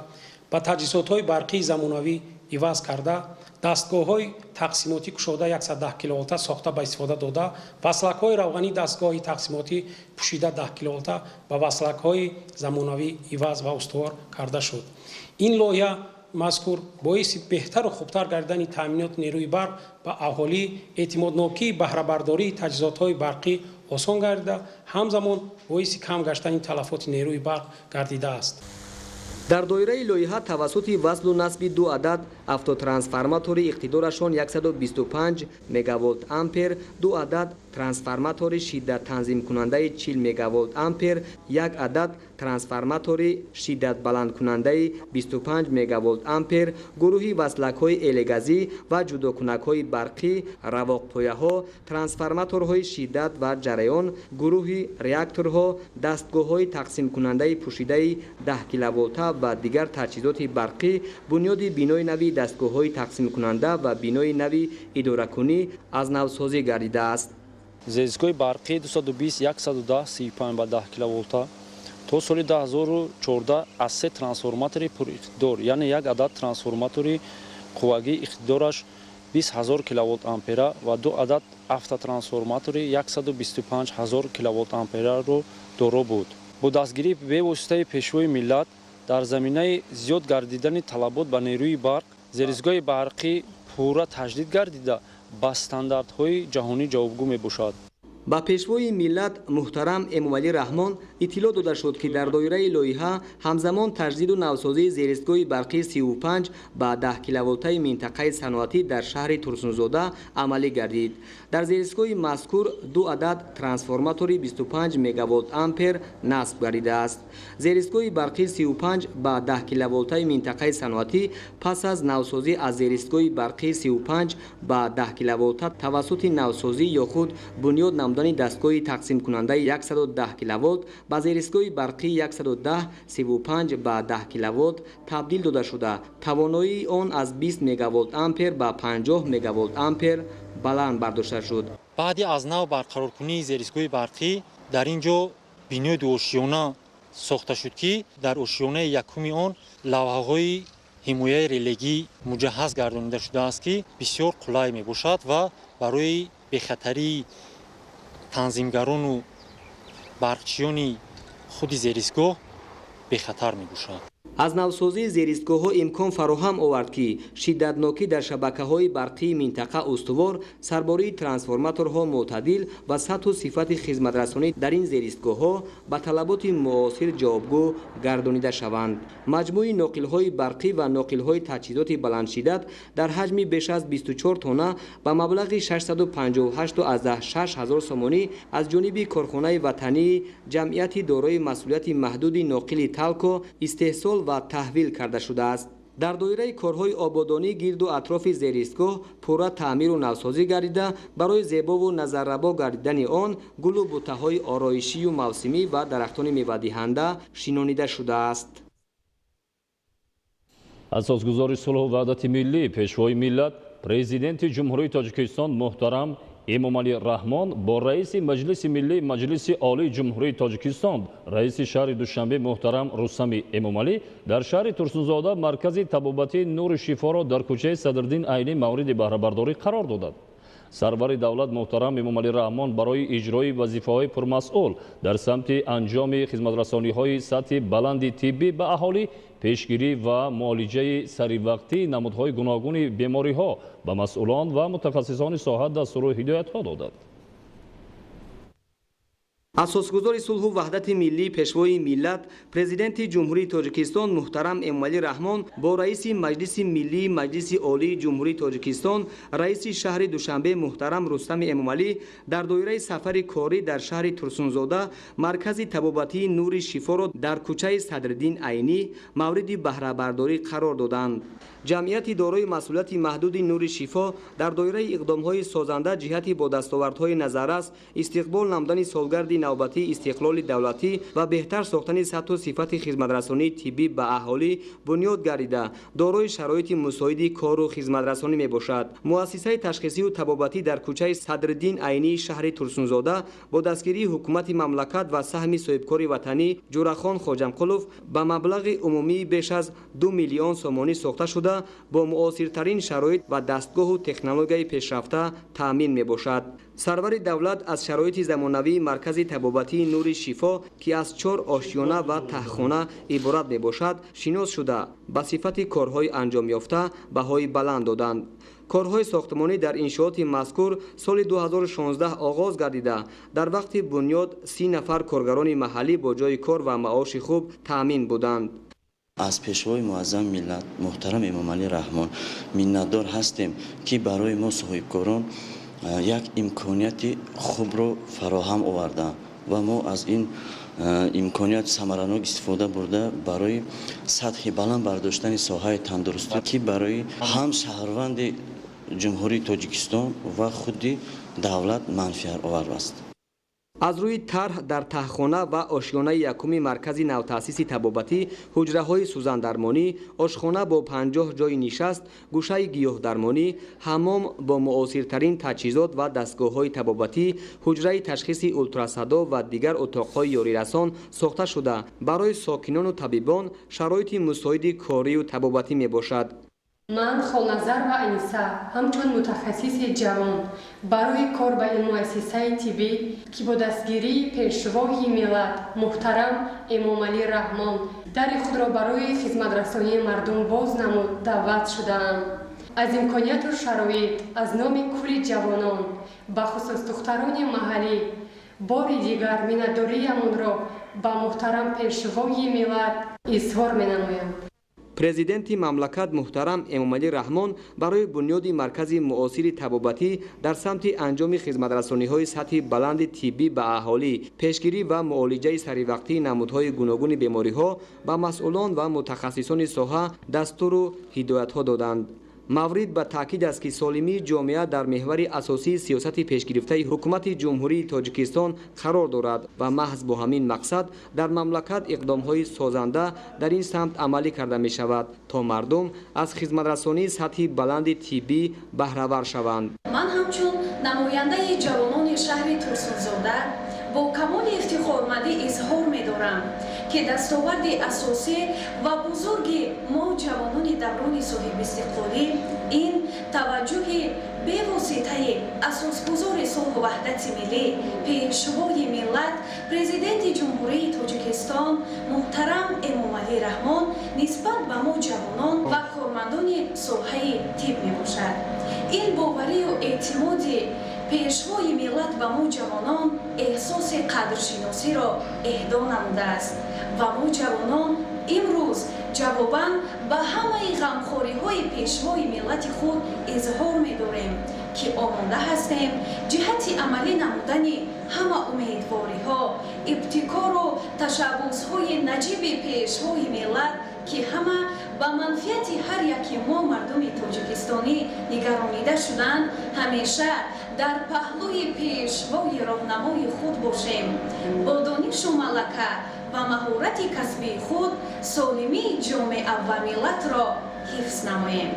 ба таҷҳизотҳои барқии замонавӣ иваз карда дастгоҳҳои тақсимотӣ кушода 110 киловолта сохта ба истифода дода васлакҳои равғани дастгоҳи тақсимотӣ пӯшида 10 киловолта ба васлакҳои замонавӣ иваз ва устувор карда шуд. ин лоиҳа мазкур боиси беҳтару хубтар гардидани таъминоти нерӯи барқ ба аҳолӣ эътимоднокии баҳрабардории таҷҳизотҳои барқӣ осон гардида ҳамзамон боиси кам гаштани талафоти нерӯи барқ гардидааст. дар доираи лоиҳа тавассути васлу насби ду адад автотрансформатори иқтидорашон 125 мегаволт ампер, ду адад трансформатори шиддаттанзимкунандаи 40 мегаволт ампер, як адад трансформатори шиддатбаландкунандаи 25 мегаволт ампер, гурӯҳи васлакҳои элегазӣ ва ҷудокунакҳои барқӣ, равоқпояҳо, трансформаторҳои шиддат ва ҷараён, гурӯҳи реакторҳо, дастгоҳҳои тақсимкунандаи пӯшидаи 10 киловолта ва дигар таҷҳизоти барқӣ, бунёди бинои нави дастгоҳҳои тақсимкунанда ва бинои нави идоракунӣ аз навсозӣ гардидааст. зеристгоҳи барқӣ 220 110 35 ба 10 киловолта то соли 2014 аз 3 трансформатори пуриқтидор, яъне як адад трансформатори қуввагии иқтидораш 20000 киловолт ампера ва 2 адад автотрансформатори 125000 киловолт ампераро доро буд. бо дастгирии бевоситаи пешвои миллат дар заминаи зиёд гардидани талабот ба нерӯи барқ зерисгоҳи барқӣ пурра таҷдид гардида ба стандартҳои ҷаҳонӣ ҷавобгӯ мебошад. ба пешвои миллат муҳтарам Эмомалӣ Раҳмон иттилоъ дода шуд, ки дар доираи лоиҳа ҳамзамон таҷдиду навсозии зеристгоҳи барқии 35 ба 10 киловолтаи минтақаи саноатӣ дар шаҳри Турсунзода амалӣ гардид. дар зеристгоҳи мазкур 2 адад трансформатори 25 мегаволт ампер насб гардидааст. зеристгоҳи барқии 35 ба 10 киловолтаи минтақаи саноатӣ пас аз навсозӣ аз зеристгоҳи барқии 35 ба 10 киловолта тавассути навсозӣ ё худ бунёд намудани дастгоҳи тақсимкунандаи 110 киловолт ба зеристгоҳи барқии 110 35 ба 10 киловолт табдил дода шуда, тавоноии он аз 20 мегаволт ампер ба 50 мегаволт ампер баланд бардошта шуд. баъди аз нав барқароркунии зеристгоҳи барқӣ дар ин ҷо бинои дуошиёна сохта шуд, ки дар ошиёнаи якуми он лавҳаҳои ҳимояи релегӣ муҷаҳҳаз гардонида шудааст, ки бисёр қулай мебошад ва барои бехатарии танзимгарону барқчиёни худи зеристгоҳ бехатар мебошад. аз навсозии зеристгоҳҳо имкон фароҳам овард, ки шиддатнокӣ дар шабакаҳои барқии минтақа устувор, сарбории трансформаторҳо мӯътадил ва сатҳу сифати хизматрасонӣ дар ин зеристгоҳҳо ба талаботи муосир ҷавобгӯ гардонида шаванд. маҷмӯи ноқилҳои барқӣ ва ноқилҳои таҷҳизоти баландшиддат дар ҳаҷми беш аз 24 тонна ба маблағи 658,6 ҳазор сомонӣ аз ҷониби Корхонаи ватании ҷамъияти дорои масъулияти маҳдуди ноқили Талко истеҳсол ва таҳвил карда шудааст. дар доираи корҳои ободонӣ гирду атрофи зеристгоҳ пурра таъмиру навсозӣ гардида, барои зебову назаррабо гардидани он гулу бутаҳои ороишию мавсимӣ ва дарахтони мевадиҳанда шинонида шудааст. асосгузори сулҳу ваҳдати миллӣ, пешвои миллат, президенти ҷумҳурии Тоҷикистон муҳтарам Эмомалӣ Раҳмон бо раиси Маҷлиси миллии Маҷлиси олии ҷумҳурии Тоҷикистон, раиси шаҳри Душанбе муҳтарам Рустами Эмомалӣ дар шаҳри Турсунзода маркази табобатии Нури Шифоро дар кӯчаи Садриддин Айнӣ мавриди баҳрабардорӣ қарор доданд. сарвари давлат муҳтарам Эмомалӣ Раҳмон барои иҷрои вазифаҳои пурмасъул дар самти анҷоми хизматрасониҳои сатҳи баланди тиббӣ ба аҳолӣ, пешгирӣ ва муолиҷаи саривақтии намудҳои гуногуни бемориҳо ба масъулон ва мутахассисони соҳа дастуру ҳидоятҳо доданд. асосгузори сулҳу ваҳдати миллӣ, пешвои миллат, президенти ҷумҳурии Тоҷикистон муҳтарам Эмомалӣ Раҳмон бо раиси Маҷлиси миллии Маҷлиси олии ҷумҳурии Тоҷикистон, раиси шаҳри Душанбе муҳтарам Рустами Эмомалӣ дар доираи сафари корӣ дар шаҳри Турсунзода маркази табобатии Нури Шифоро дар кӯчаи Садриддин Айнӣ мавриди баҳрабардорӣ қарор доданд. ҷамъияти дорои масъулияти маҳдуди Нури Шифо дар доираи иқдомҳои созанда ҷиҳати бо дастовардҳои назаррас истиқбол намудани солгарди навбатии истиқлоли давлатӣ ва беҳтар сохтани сатҳу сифати хизматрасонии тиббӣ ба аҳолӣ бунёд гардида, дорои шароити мусоиди кору хизматрасонӣ мебошад. муассисаи ташхисию табобатӣ дар кӯчаи Садриддин Айнии шаҳри Турсунзода бо дастгирии ҳукумати мамлакат ва саҳми соҳибкори ватанӣ Ҷурахон Хоҷамқулов ба маблағи умумии беш аз 2 миллион сомонӣ сохта шуда бо муосиртарин шароит ва дастгоҳу технологияи пешрафта таъмин мебошад. сарвари давлат аз шароити замонавии маркази табобатии Нури Шифо, ки аз 4 ошиёна ва таҳхона иборат мебошад, шинос шуда ба сифати корҳои анҷомёфта баҳои баланд доданд. корҳои сохтмонӣ дар иншооти мазкур соли 2016 оғоз гардида, дар вақти бунёд 30 нафар коргарони маҳаллӣ бо ҷои кор ва маоши хуб таъмин буданд. аз пешвои муаззам миллат муҳтарам Эмомалӣ Раҳмон миннатдор ҳастем, ки барои мо соҳибкорон як имконияти хубро фароҳам овардаанд ва мо аз ин имконият самаранок истифода бурда барои сатҳи баланд бардоштани соҳаи тандурустӣ, ки барои ҳам шаҳрванди ҷумҳурии Тоҷикистон ва худи давлат манфиатовар аст. از روی طرح در تهخانه و آشیانه یکم مرکز نوتأسیس طبابتی حجره‌های سوزاندرمانی، آشخانه با 50 جای نشست، گوشه گیاهدرمانی، حمام با معاصرترین تجهیزات و دستگاه‌های طبابتی، حجره تشخیص اولتراسدا و دیگر اتاق‌های یاریرسان ساخته شده برای ساکنان و طبیبان شرایط مساعد کاری و طبابتی میباشد. من خالنظر و انیسه همچون متخصص جوان برای کار به این مؤسسه طبی که با دستگیری پیشوای ملت محترم امام علی رحمان در خود را برای خدمت رسانی مردم باز نمود دعوت شدم. از امکانیت و شرایط از نام کل جوانان به خصوص دختران محلی بار دیگر منتداری‌مان را به محترم پیشوای ملت اظهار می‌نمایم. پرزیدنت مملکت محترم امام علی رحمان برای بنیاد مرکز معاصر طبابتی در سمت انجام خدمت‌رسانی‌های سطح بلند طبی به اهالی، پیشگیری و معالجه سریع نمودهای گوناگون بیماری‌ها به مسئولان و متخصصان ساحه دستور و هدایت‌ها دادند. مورد به تاکید است که سالمی جامعه در محور اساسی سیاست پیشگرفته حکومت جمهوری تاجیکستان قرار دارد و محض با همین مقصد در مملکت اقدام‌های سازنده در این سمت عملی کرده می شود تا مردم از خدمت‌رسانی سطح بلند طبی بهره‌ور شوند. من همچون نماینده جوانان شهر ترسونزاده با کمال افتخارمندی اظهار می‌دارم که دستاورد اساسی و بزرگ ما جوانان دوران صاحب استقلالی این توجه بی‌واسطه اساسگزار صلح و وحدت ملی پیشوای ملت پرزیدنت جمهوری تاجیکستان محترم امام علی رحمان نسبت به ما جوانان و کارمندان ساحه طب میباشد. این باوری و اعتماد پیشوای ملت به ما جوانان احساس قدرشناسی را اهدا نموده است و ما جوانان امروز جواباً به همه غمخوری‌های پیشوای ملت خود اظهار می‌داریم که آماده هستیم جهت عملی نمودن همه امیدواری‌ها، ابتکار و تشبس‌های نجیب پیشوای ملت که همه به منفعت هر یکی ما مردم تاجیکستانی نگرانیده شدند همیشه در پهلوی پیشوای راهنمای خود باشیم. با دانش و ملکه و مهارت کسبی خود سالمی جامعه و ملت را حفظ نماییم.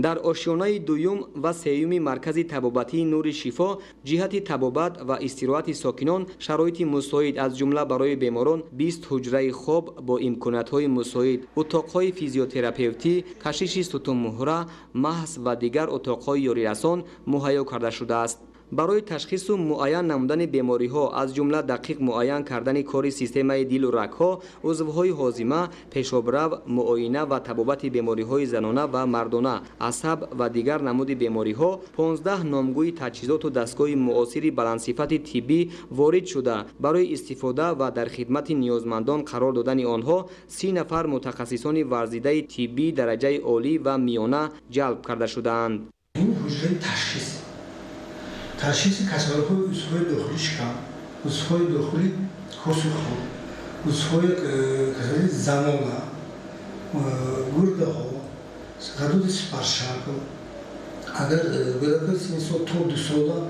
در آشیانه دوم و سوم مرکز طبابتی نور شفا جهت طبابت و استراحت ساکنان شرایط مساعد از جمله برای بیماران 20 حجره خواب با امکانات‌های مساعد، اتاق‌های فیزیوتراپیوتی، کشش ستون مهره، محض و دیگر اتاق‌های یاریرسان مهیا کرده شده است. برای تشخیص و معاین نمودن بیماری‌ها از جمله دقیق معاین کردن کار سیستم دل و رگ‌ها، عضوهای هاضمه، پیشابرو، معاینه و طبابت بیماری‌های زنانه و مردانه، عصب و دیگر نمود بیماری‌ها 15 نامگوی تجهیزات و دستگاه معاصر بلندصفت طبی وارد شده برای استفاده و در خدمت نیازمندان قرار دادن آنها 30 نفر متخصصان ورزیده طبی درجه عالی و میانه جلب کرده شده‌اند. این حجره تشخیص کسرهای عضوهای داخلیش کم، عضوهای داخلی خصوص خود، عضوهای زنانه، گرده ها، قدود سپرشک، اگر بلکه سینسو تو دوستودا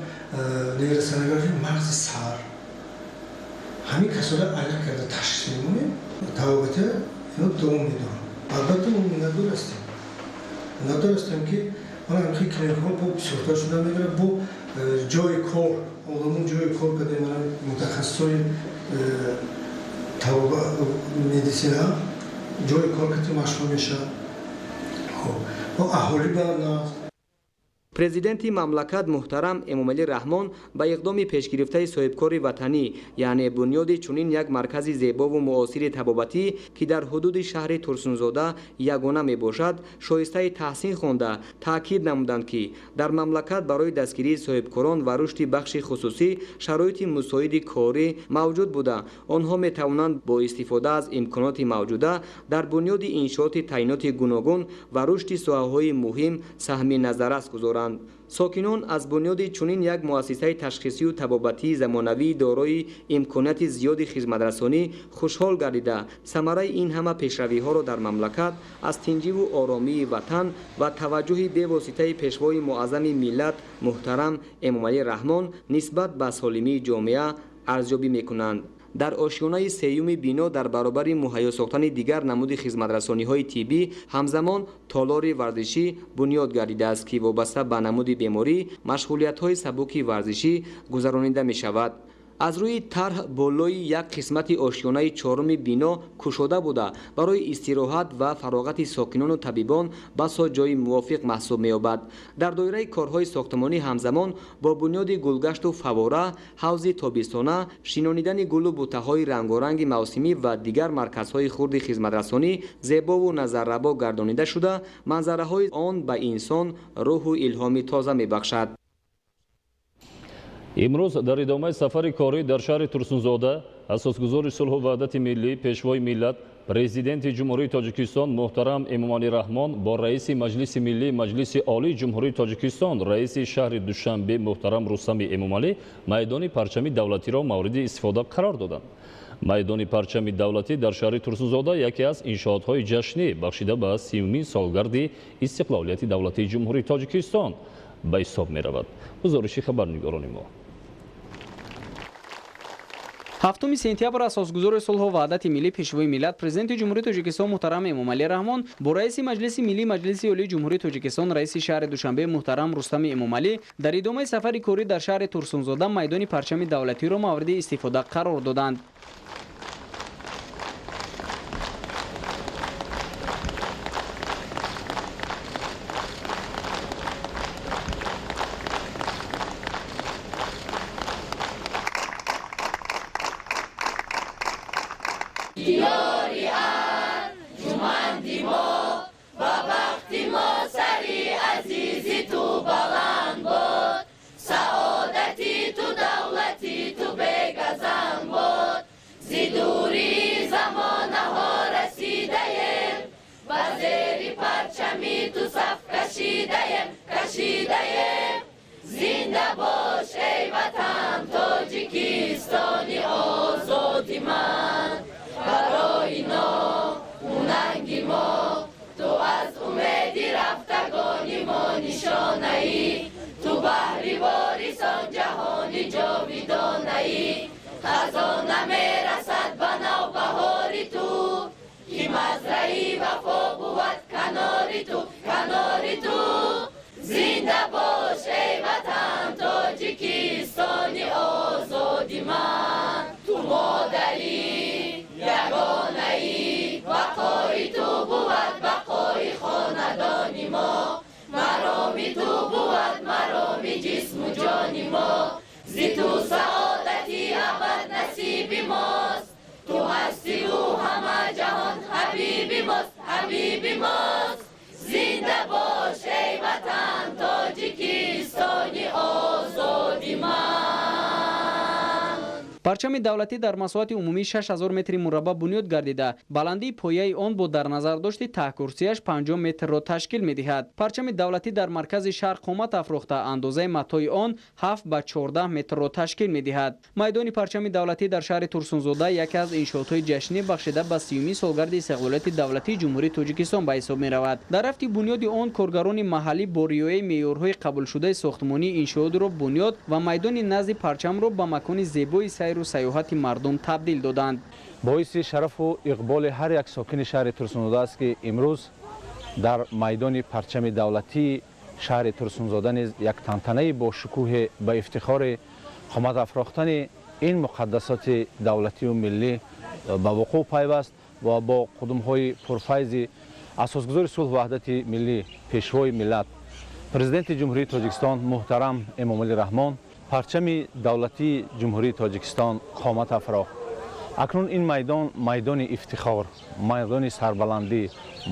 نیرسانگرفی مغز سر، همین کسرها علیه کرده تشخیص میمونه، توابطه اینو دوم میدونم. البته ما ندار هستیم که من همخی کلینیک ها با بسیارتر شده میگره با جای کار آدمون جای کار کده من متخصصای مدیسین ها جای کار کده مشغول میشه و اهالی برنامه. پرزیدنت مملکت محترم امام علی رحمان به اقدام پیشگرفته صاحبکار وطنی یعنی بنیاد چنین یک مرکز زیبا و معاصر طبابتی که در حدود شهر ترسونزاده یگانه می باشد شایسته تحسین خوانده تاکید نمودند که در مملکت برای دستگیری صاحبکاران و رشد بخش خصوصی شرایط مساعد کاری موجود بوده آنها می توانند با استفاده از امکانات موجوده در بنیاد انشاءات تعیینات گوناگون و رشد ساحه‌های مهم سهم نظررس گذارند. ساکنان از بنیاد چنین یک مؤسسه تشخیصی و طبابتی زمانوی دارای امکانات زیاد خدمت‌رسانی خوشحال گردیده ثمره این همه پیشروی‌ها را در مملکت از تنجی و آرامی وطن و توجه بی‌واسطه پیشوای معظم ملت محترم امام علی رحمان نسبت به سالمی جامعه ارزیابی میکنند. در آشیانه سیوم بینا در برابر مهیا ساختن دیگر نمود خدمترسانی‌های طبی همزمان تالار ورزشی بنیاد گردیده است که وابسته به نمود بیماری مشغولیت‌های سبک ورزشی گذرانیده می‌شود. از روی طرح بالای یک قسمت آشیانه چهارم بینا کشوده بوده برای استراحت و فراغت ساکنان و طبیبان بسا جای موافق محسوب می‌یابد. در دایره کارهای ساختمانی همزمان با بنیاد گلگشت و فواره، حوض تابستانه، شینانیدن گل و بوته‌های رنگارنگ موسمی و دیگر مرکزهای خرد خدمترسانی زیبا و نظرربا گردانیده شده، منظره‌های آن به انسان روح و الهام تازه می‌بخشد. امروز در ادامه سفر کاری در شهر ترسونزاده اساسگزار صلح و وحدت ملی پیشوای ملت پرزیدنت جمهوری تاجیکستان محترم امامعلی رحمان با رئیس مجلس ملی مجلس عالی جمهوری تاجیکستان رئیس شهر دوشنبه محترم رستم امامعلی میدان پرچم دولتی را مورد استفاده قرار دادند. میدان پرچم دولتی در شهر ترسونزاده یکی از انشاءات‌های جشنی بخشیده به 30مین سالگرد استقلالیت دولتی جمهوری تاجیکستان به حساب می‌رود. گزارش خبرنگاران ما. 7 سپتامبر اساسگزار صلح و وحدت ملی پیشوای ملت پرزیدنت جمهوری تاجیکستان محترم امامعلی رحمان با رئیس مجلس ملی مجلس عالی جمهوری تاجیکستان رئیس شهر دوشنبه محترم رستم امامعلی در ادامه سفر کاری در شهر ترسونزاده میدان پرچم دولتی را مورد استفاده قرار دادند. زنده باش ای وطن تاجیکستانی آزادی من برای ناموننگ ما تو از امید رفتگانی ما نشانه ای تو بحری واریسان جهانی جاویدانه ای خزانه میرسد به نوبهاری تو که مزرعی وفا بود کناری تو زنده باش ای وطن تاجیکستانی آزادی من تو مادری یگانه ای بقای تو بود بقای خاندانی ما مرامی تو بود مرامی جسم و جانی ما زی تو سعادتی ابد نصیبی ماست تو هستی و همه جهان حبیبی ماست زنده باش ای وطن تاجیکستانی آزادی من. پرچم دولتی در مساحت عمومی 6000 متر مربع بنیاد گردیده بلندی پایه آن با در نظر داشت ته کرسیش 5 متر را تشکیل می‌دهد. پرچم دولتی در مرکز شهر قامت افروخته اندازه متای آن 7 به 14 متر را تشکیل می‌دهد. میدان پرچم دولتی در شهر ترسونزاده یکی از انشاءات‌های جشنی بخشیده به 30مین سالگرد استقلالیت دولتی جمهوری تاجیکستان به حساب می‌رود. در رفت بنیاد آن کارگران محلی با رعایت معیارهای قبول شده ساختمانی انشاءات را بنیاد و میدان نزد پرچم را به مکان زیبای سیر و سیاحت مردم تبدیل دادند. باعث شرف و اقبال هر یک ساکن شهر ترسونزاده است که امروز در میدان پرچم دولتی شهر ترسونزاده نیز یک تنتنه با شکوه به افتخار قامت افراختن این مقدسات دولتی و ملی به وقوع پیوست و با قدم‌های پرفیض اساسگزار صلح و وحدت ملی پیشوای ملت پرزیدنت جمهوری تاجیکستان محترم امامعلی رحمان پرچم دولتی جمهوری تاجیکستان قامت افراخت. اکنون این میدان افتخار، میدان سربلندی،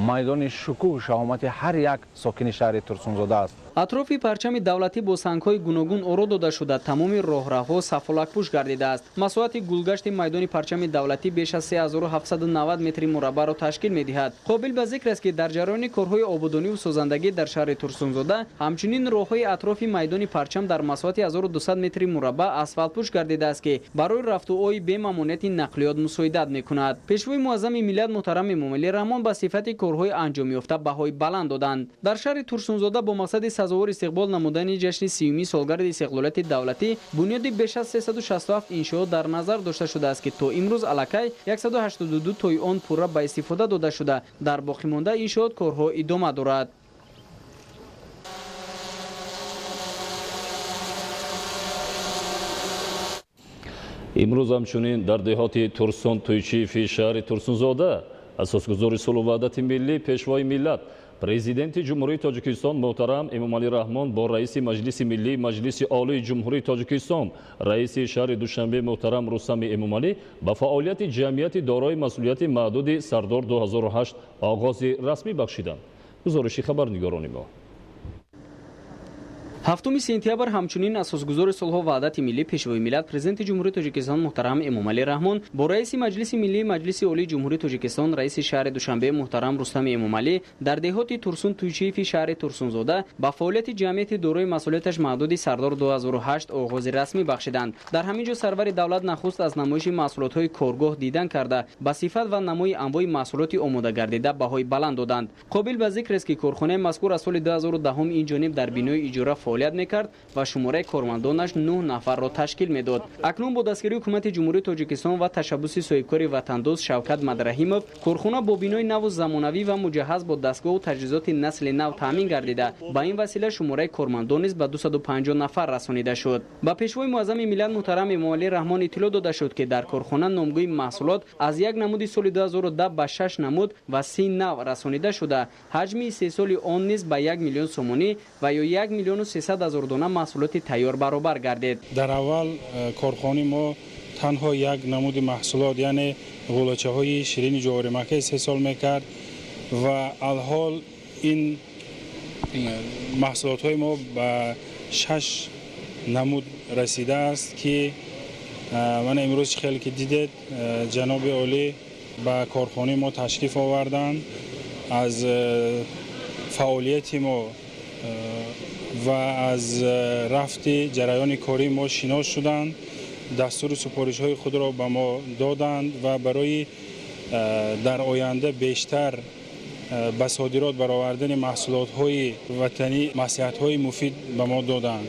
میدان شکوه شهامت هر یک ساکن شهر ترسونزاده است. اطراف پرچم دولتی با سنگ‌های گوناگون آرا داده شده تمام راهروها سفالک‌پوش گردیده است. مساحت گلگشت میدان پرچم دولتی بیش از 3790 متر مربع را تشکیل می‌دهد. قابل به ذکر است که در جریان کارهای آبادانی و سازندگی در شهر ترسونزاده همچنین راه‌های اطراف میدان پرچم در مساحت 1200 متر مربع اسفالت‌پوش گردیده است که برای رفت و آی به ماموریت نقلیات مساعدت می‌کند. پیشوای معظم ملت محترم امامعلی رحمان با صفت корҳои анҷомёфта баҳои баланд доданд. дар шаҳри турсунзода бо мақсади сазовор истиқбол намудани ҷашни 30-юми солгарди истиқлолияти давлатӣ бунёди беш аз 367 иншоот дар назар дошта шудааст ки то имрӯз аллакай 182 тои он пурра ба истифода дода шуда. дар боқимонда иншоот корҳо идома дорад. имрӯз ҳамчунин дар деҳоти турсон тӯйчиеви шаҳри турсунзода асосгузори сулҳу ваҳдати миллӣ пешвои миллат президенти ҷумҳурии тоҷикистон муҳтарам эмомалӣ раҳмон бо раиси маҷлиси миллии маҷлиси олии ҷумҳурии тоҷикистон раиси шаҳри душанбе муҳтарам рустами эмомалӣ ба фаъолияти ҷамъияти дорои масъулияти маҳдуди сардор 2008 оғози расмӣ бахшиданд. гузориши хабарнигорони мо. 7 сентябр ҳамчунин асосгузори сулҳу ваҳдати миллӣ пешвои миллат президенти ҷумҳурии тоҷикистон муҳтарам эмомалӣ раҳмон бо раиси маҷлиси миллии маҷлиси олии ҷумҳурии тоҷикистон раиси шаҳри душанбе муҳтарам рустами эмомалӣ дар деҳоти турсун тӯйчиеви шаҳри турсунзода ба фаъолияти ҷамъияти дорои масъулияташ маҳдуди сардор 2008 оғози расмӣ бахшиданд. дар ҳамин ҷо сарвари давлат нахуст аз намоиши маҳсулотҳои коргоҳ дидан карда ба сифат ва намои анвои маҳсулоти омода гардида баҳои баланд доданд. қобил ба зикрест ки корхонаи мазкур аз соли 2010 инҷониб дар бинои иҷора фаъолият мекард ва шумораи кормандонаш 9 нафарро ташкил медод. акнун бо дастгирии ҳукумати ҷумҳурии тоҷикистон ва ташаббуси соҳибкори ватандоз Шавкат Мадрахимов корхона бо бинои наву замонавӣ ва муҷаҳҳаз бо дастгоҳу таҷҳизоти насли нав таъмин гардида ба ин васила шумораи кормандон низ ба 250 нафар расонида шуд. ба пешвои муаззами миллат муҳтарам эмомалӣ раҳмон иттилоъ дода шуд ки дар корхона номгӯи маҳсулот аз як намуди соли 2010 ба 6 намуд ва 30 нав расонида шуда ҳаҷми истеҳсоли он низ ба 1 миллион сомонӣ ва ё 1 миллиону 300 ҳазор дона маҳсулоти тайёр баробар гардид. дар аввал корхонаи мо танҳо як намуди маҳсулот яъне ғулочаҳои ширини ҷоворимакка истеҳсол мекард ва алҳол ин маҳсулотҳои мо ба 6 намуд расидааст ки мана имрӯз хеле ки дидед ҷаноби олӣ ба корхонаи мо ташриф оварданд аз фаъолияти мо ва аз рафти ҷараёни кории мо шинос шуданд, дастури супоришҳои худро ба мо доданд ва барои дар оянда бештар ба содирот баровардани маҳсулотҳои ватанӣ маслиҳатҳои муфид ба мо доданд.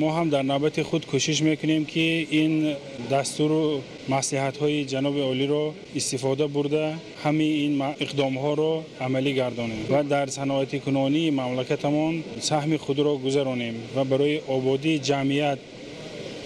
мо ҳам дар навбати худ кӯшиш мекунем ки ин дастуру маслиҳатҳои ҷаноби олиро истифода бурда ҳамаи ин иқдомҳоро амалӣ гардонем ва дар саноати кунонии мамлакатамон саҳми худро гузаронем ва барои ободии ҷамъият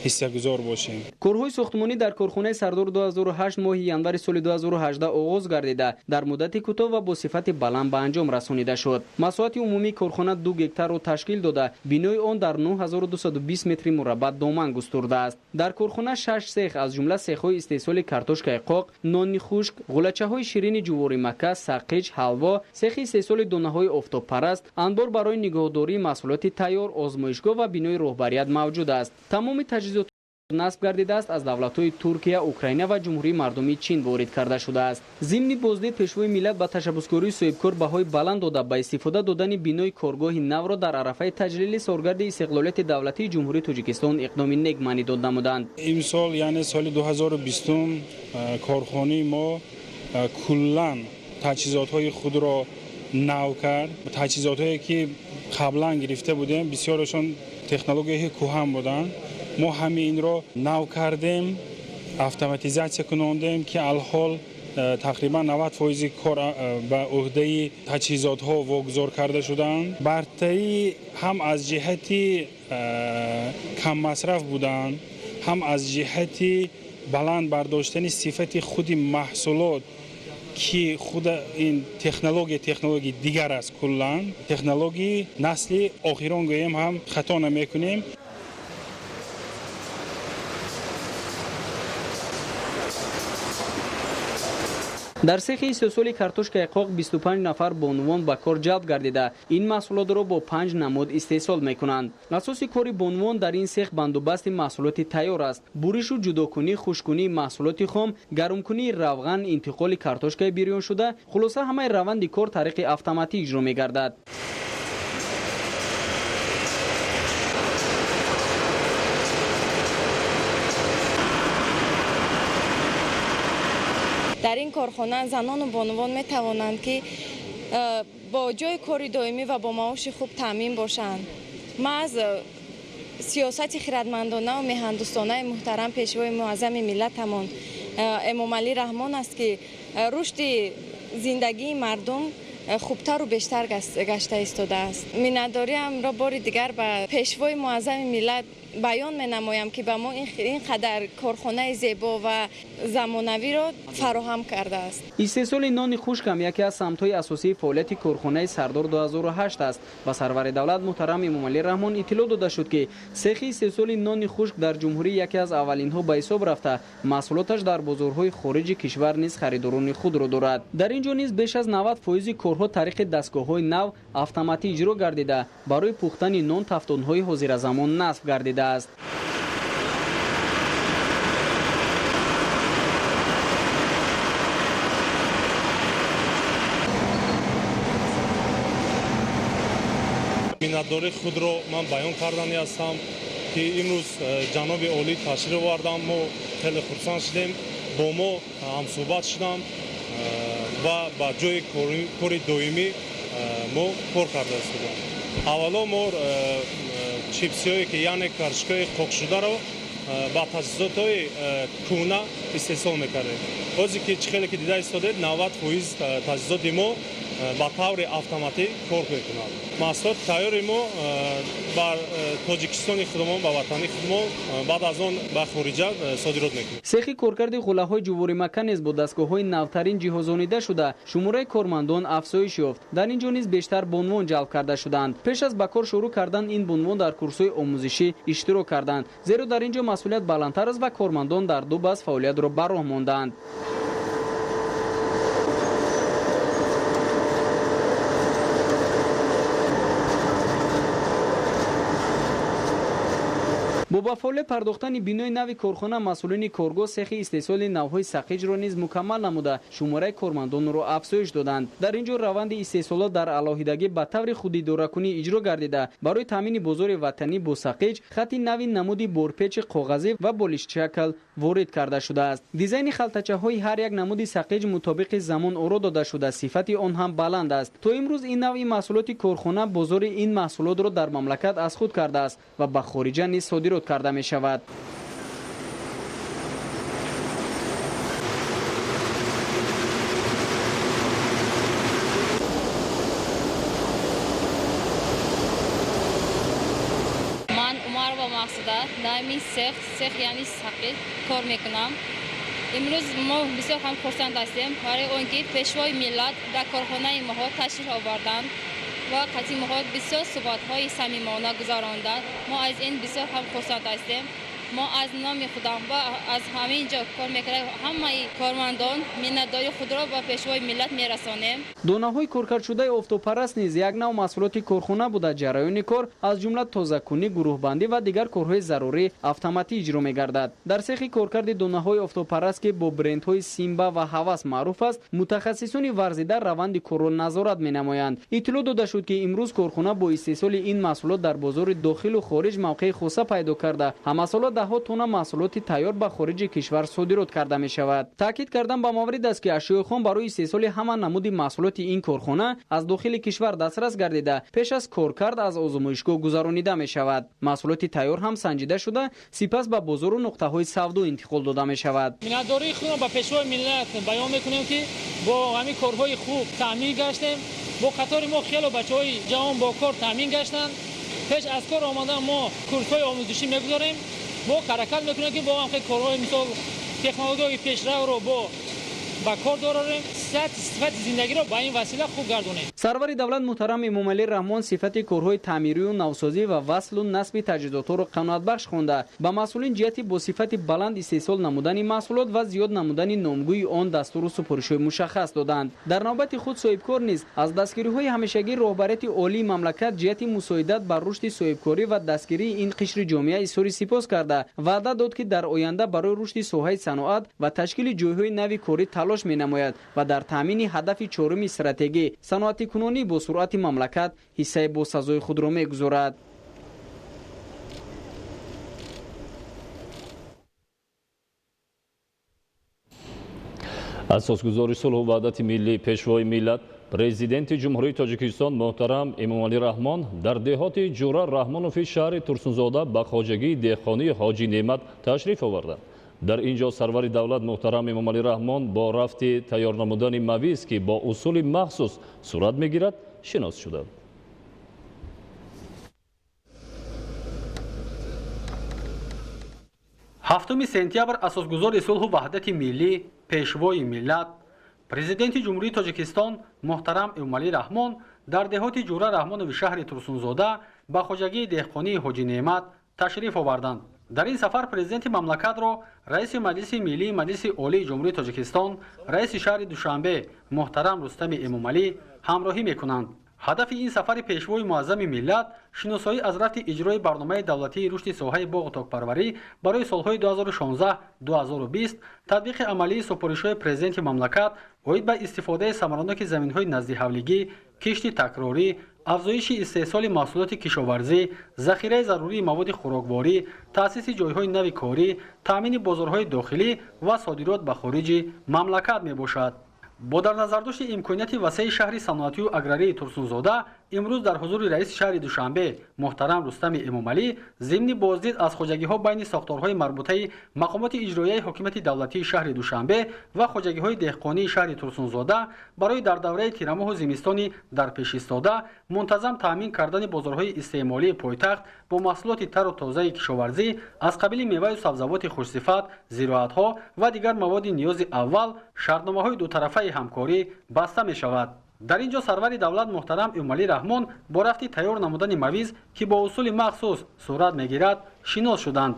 ҳиссагузор бошем. корҳои сохтмонӣ дар корхонаи сардор 2008 моҳи январи соли 2018 оғоз гардида дар муддати кӯтоҳ ва бо сифати баланд ба анҷом расонида шуд. масоати умумии корхона 2 гектарро ташкил дода бинои он дар 9220 метри мураббаъ доман густурдааст. дар корхона 6 сех аз ҷумла сехҳои истеҳсоли картошкаи қоқ, нони хушк, ғулачаҳои ширини ҷуворимакка, сақич, ҳалво, сехи истеҳсоли донаҳои офтобпараст, анбор барои нигоҳдории маҳсулоти тайёр, озмоишгоҳ ва бинои роҳбарият мавҷуд аст. тамоми насб гардидааст аз давлатҳои Туркия, Украина ва ҷумҳурии мардумии Чин ворид карда шудааст. зимни боздид пешвои миллат ба ташаббускории соҳибкор баҳои баланд дода ба истифода додани бинои коргоҳи навро дар арафаи таҷлили солгарди истиқлолияти давлатии ҷумҳурии Тоҷикистон иқдоми нек маънидод намуданд. имсол яъне соли 2020 корхонаи мо куллан таҷҳизотҳои худро нав кард. таҷҳизотҳое ки қаблан гирифта будем бисёрашон технологияҳои кӯҳан буданд. мо ҳами инро нав кардем, автоматизатсия кунондем ки алҳол тақрибан 90% кор ба уҳдаи таҷҳизотҳо вогузор карда шуданд. бартарӣ ҳам аз ҷиҳати каммасраф буданд, ҳам аз ҷиҳати баланд бардоштани сифати худи маҳсулот ки худ ин технология дигар аст. куллан технологии насли охирон гӯем ҳам хато намекунем. дар сехи истеҳсоли картошкаи қоқ 25 нафар бонувон ба кор ҷалб гардида ин маҳсулотро бо 5 намуд истеҳсол мекунанд. асоси кори бонувон дар ин сех бандубасти маҳсулоти тайёр аст. буришу ҷудокунӣ, хушкунии маҳсулоти хом, гармкунии равған, интиқоли картошкаи бирёншуда, хулоса ҳамаи раванди кор тариқи автоматӣ иҷро мегардад. در این کارخانه زنان و بانوان می توانند که با جای کار دائمی و با معاش خوب تامین باشند. ما از سیاست خردمندانه و میهندوستانه محترم پیشوای معظم ملتمان امام علی رحمان است که رشد زندگی مردم خوبتر و بیشتر گشته ایستاده است. میnnتداریم را بار دیگر به پیشوای معظم ملت بیان می نمایم که به ما اینقدر کارخانه زیبا و زمانوی را فراهم کرده است. استحصال نان خشک هم یکی از سمت‌های اساسی فعالیت کارخانه سردار 2008 است و سرور دولت محترم امام علی رحمان اطلاع داده شد که سیخ استحصال نان خشک در جمهوری یکی از اولین‌ها به حساب رفته محصولاتش در بازارهای خارج کشور نیز خریداران خود را دارد. در اینجا نیز بیش از 90% کارها طریق دستگاه‌های نو اتوماتیک اجرا گردیده برای پختن نان تفتان‌های حاضر زمان نصب گردیده است. миннатдории худро ман баён кардани ҳастам ки имрӯз ҷаноби олӣ ташриф овардам. мо хеле хурсанд шудем, бо мо ҳамсӯҳбат шудам ва ба ҷои кори доимӣ мо кор карда истодам. аввало мо чипсиҳое ки яъне каршкои қоқшударо ба таҷҳизотҳои кӯҳна истеҳсол мекардем. ҳозир ки чӣ хеле ки дида истодед 90% таҷҳизоти мо ба таври автоматик кор мекунад. маҳсулоти тайёри мо бар тоҷикистони худмон ба ватани худмон баъд аз он ба хориҷа содирот мекунем. сехи коркарди ғуллаҳои ҷувори макка низ бо дастгоҳҳои навтарин ҷиҳозонида шуда шумораи кормандон афзоиш ёфт. дар ин ҷо низ бештар бонвон ҷалб карда шуданд. пеш аз ба кор шурӯъ кардан ин бонвон дар курсҳои омӯзишӣ иштирок карданд, зеро дар ин ҷо масъулият баландтар аст ва кормандон дар ду баъз фаъолиятро ба роҳ монданд. бо ба фаъолият пардохтани бинои нави корхона масъулини коргоҳ сехи истеҳсоли навъҳои сақиҷро низ мукаммал намуда шумораи кормандонро афзоиш доданд. дар ин ҷо раванди истеҳсолот дар алоҳидагӣ ба таври худидоракунӣ иҷро гардида барои таъмини бозори ватанӣ бо сақиҷ хати нави намуди борпечи коғазӣ ва болишшакл ворид карда шудааст. дизайни халтачаҳои ҳар як намуди сақиҷ мутобиқи замон оро дода шуда сифати он ҳам баланд аст. то имрӯз ин навъи маҳсулоти корхона бозори ин маҳсулотро дар мамлакат аз худ кардааст ва ба хориҷа низ содирот карда мешавад. ман умарова мақсуда дар мин сех яъни сақиҷ кор мекунам. имрӯз мо бисёр ҳам хурсанд ҳастем барои он ки пешвои миллат дар корхонаи моҳо ташриф оварданд ва қатъи моҳо бисёр суҳбатҳои самимона гузаронданд. мо аз ин бисёр ҳам хурсанд ҳастем. мо аз номи худам ва аз ҳамин ҷо кор мекардем ҳамаи кормандон миннатдории худро ба пешвои миллат мерасонем. донаҳои коркардшудаи офтобпараст низ як нав маҳсулоти корхона буда ҷараёни кор аз ҷумла тозакунӣ, гурӯҳбандӣ ва дигар корҳои зарурӣ автоматӣ иҷро мегардад. дар сехи коркарди донаҳои офтобпараст ки бо брендҳои Симба ва Ҳавас маъруф аст, мутахассисони варзида раванди корро назорат менамоянд. иттилоъ дода шуд ки имрӯз корхона бо истеҳсоли ин маҳсулот дар бозори дохилу хориж мавқеи хусса пайдо карда ҳамасола даҳҳо тонна маҳсулоти тайёр ба хориҷи кишвар содирот карда мешавад. таъкид кардан ба маврид аст ки ашёи хом барои истеҳсоли ҳама намуди маҳсулоти ин корхона аз дохили кишвар дастрас гардида пеш аз коркард аз озмоишгоҳ гузаронида мешавад. маҳсулоти тайёр ҳам санҷида шуда сипас ба бозору нуқтаҳои савдо интиқол дода мешавад. миннатдории худро ба пешвои миллат баён мекунем ки бо ҳамин корҳои хуб таъмин гаштем. бо қатори мо хело бачаҳои ҷавон бо кор таъмин гаштанд. пеш аз кор омадан мо курсҳои омӯзишӣ мегузорем. мо ҳаракат мекунем ки бо ҳам корҳои мисол технологияҳои пешравро бо ба кор дорорем, сифати зиндагиро ба ин васила хуб гардонем. сарвари давлат муҳтарам эмом Алӣ Раҳмон сифати корҳои таъмирию навсозӣ ва васлу насби таҷҳизотҳоро қаноатбахш хонда ба масъулин ҷиҳати бо сифати баланд истеҳсол намудани маҳсулот ва зиёд намудани номгӯи он дастуру супоришҳои мушаххас доданд. дар навбати худ соҳибкор низ аз дастгириҳои ҳамешагии роҳбарияти олии мамлакат ҷиҳати мусоидат бар рушди соҳибкорӣ ва дастгирии ин қишри ҷомеа изҳори сипос карда ваъда дод ки дар оянда барои рушди соҳаи саноат ва ташкили ҷойҳои нави корӣ талош менамояд ва дар таъмини ҳадафи чорум стратегӣ саноатикунонӣ бо суръати мамлакат ҳиссаи босазои худро мегузорад. асосгузори сулҳу ваҳдати миллии пешвои миллат президенти ҷумҳурии тоҷикистон муҳтарам эмомалӣ раҳмон дар деҳоти ҷура раҳмонови шаҳри турсунзода ба хоҷагии деҳқонии ҳоҷӣ неъмат ташриф оварданд. дар ин ҷо сарвари давлат муҳтарам эмомалӣ раҳмон бо рафти тайёр намудани мавиз ки бо усули махсус сурат мегирад шинос шуданд. 7 сентябр асосгузори сулҳу ваҳдати миллӣ пешвои миллат президенти ҷумҳурии тоҷикистон муҳтарам эмомалӣ раҳмон дар деҳоти ҷура раҳмонови шаҳри турсунзода ба хоҷагии деҳқонии ҳоҷӣ неъмат ташриф оварданд. дар ин сафар президенти мамлакатро раиси маҷлиси миллии маҷлиси олии ҷумҳурии тоҷикистон раиси шаҳри душанбе муҳтарам рустами эмомалӣ ҳамроҳӣ мекунанд. ҳадафи ин сафари пешвои муаззами миллат шиносоӣ аз рафти иҷрои барномаи давлатии рушди соҳаи боғу токпарварӣ барои солҳои 2016-2020, татбиқи амалии супоришҳои президенти мамлакат оид ба истифодаи самараноки заминҳои наздиҳавлигӣ, кишти такрорӣ, афзоиши истеҳсоли маҳсулоти кишоварзӣ, захираи зарурии маводи хӯрокворӣ, таъсиси ҷойҳои нави корӣ, таъмини бозорҳои дохилӣ ва содирот ба хориҷи мамлакат мебошад. бо дар назардошти имконияти васеи шаҳри саноатию аграрии турсунзода имрӯз дар ҳузури раиси шаҳри душанбе муҳтарам рустами эмомалӣ зимни боздид аз хоҷагиҳо байни сохторҳои марбутаи мақомоти иҷроияи ҳокимияти давлатии шаҳри душанбе ва хоҷагиҳои деҳқонии шаҳри турсунзода барои дар давраи тирамоҳу зимистони дар пеш истода мунтазам таъмин кардани бозорҳои истеъмолии пойтахт бо маҳсулоти тару тозаи кишоварзӣ аз қабили меваю сабзавоти хушсифат, зироатҳо ва дигар маводи ниёзи аввал шартномаҳои дутарафаи ҳамкорӣ баста мешавад. дар ин ҷо сарвари давлат муҳтарам эмомалӣ раҳмон бо рафти тайёр намудани мавиз ки бо усули махсус сурат мегирад шинос шуданд.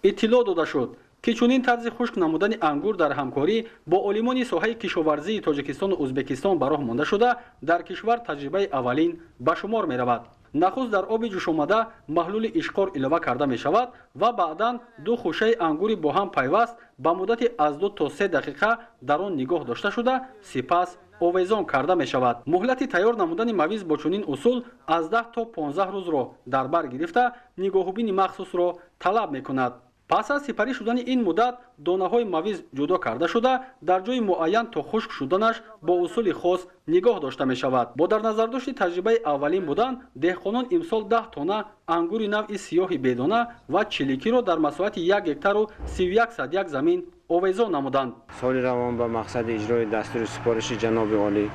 иттилоъ дода шуд ки чунин тарзи хушк намудани ангур дар ҳамкорӣ бо олимони соҳаи кишоварзии тоҷикистону ӯзбекистон ба роҳ монда шуда дар кишвар таҷрибаи аввалин ба шумор меравад. нахуст дар оби ҷӯшомада маҳлули ишқор илова карда мешавад ва баъдан ду хушаи ангури бо ҳам пайваст ба муддати аз 2 то 3 дақиқа дар он нигоҳ дошта шуда сипас овезон карда мешавад. муҳлати тайёр намудани мавиз бо чунин усул аз 10 то 15 рӯзро дар бар гирифта нигоҳубини махсусро талаб мекунад. пас аз сипарӣ шудани ин муддат донаҳои мавиз ҷудо карда шуда дар ҷои муайян то хушк шуданаш бо усули хос нигоҳ дошта мешавад. бо дар назардошти таҷрибаи аввалин будан деҳқонон имсол 10 тонна ангури навъи сиёҳи бедона ва чиликиро дар масоҳати 1 гектару 31 садяк замин овезон намуданд. соли равон ба мақсади иҷрои дастури супориши ҷаноби олӣ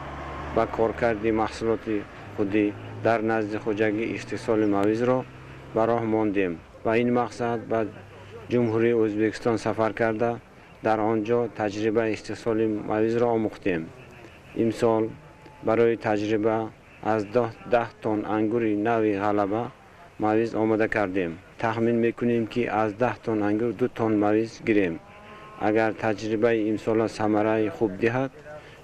ба коркарди маҳсулоти худӣ дар назди хоҷагии истеҳсоли мавизро ба роҳ мондем. ба ин мақсад ба ҷумҳурии ӯзбекистон сафар карда дар он ҷо таҷрибаи истеҳсоли мавизро омӯхтем. имсол барои таҷриба аз 10 тонн ангури нави ғалаба мавиз омода кардем. тахмин мекунем ки аз 10 тонн ангур 2 тонн мавиз гирем. агар таҷрибаи имсола самараи хуб диҳад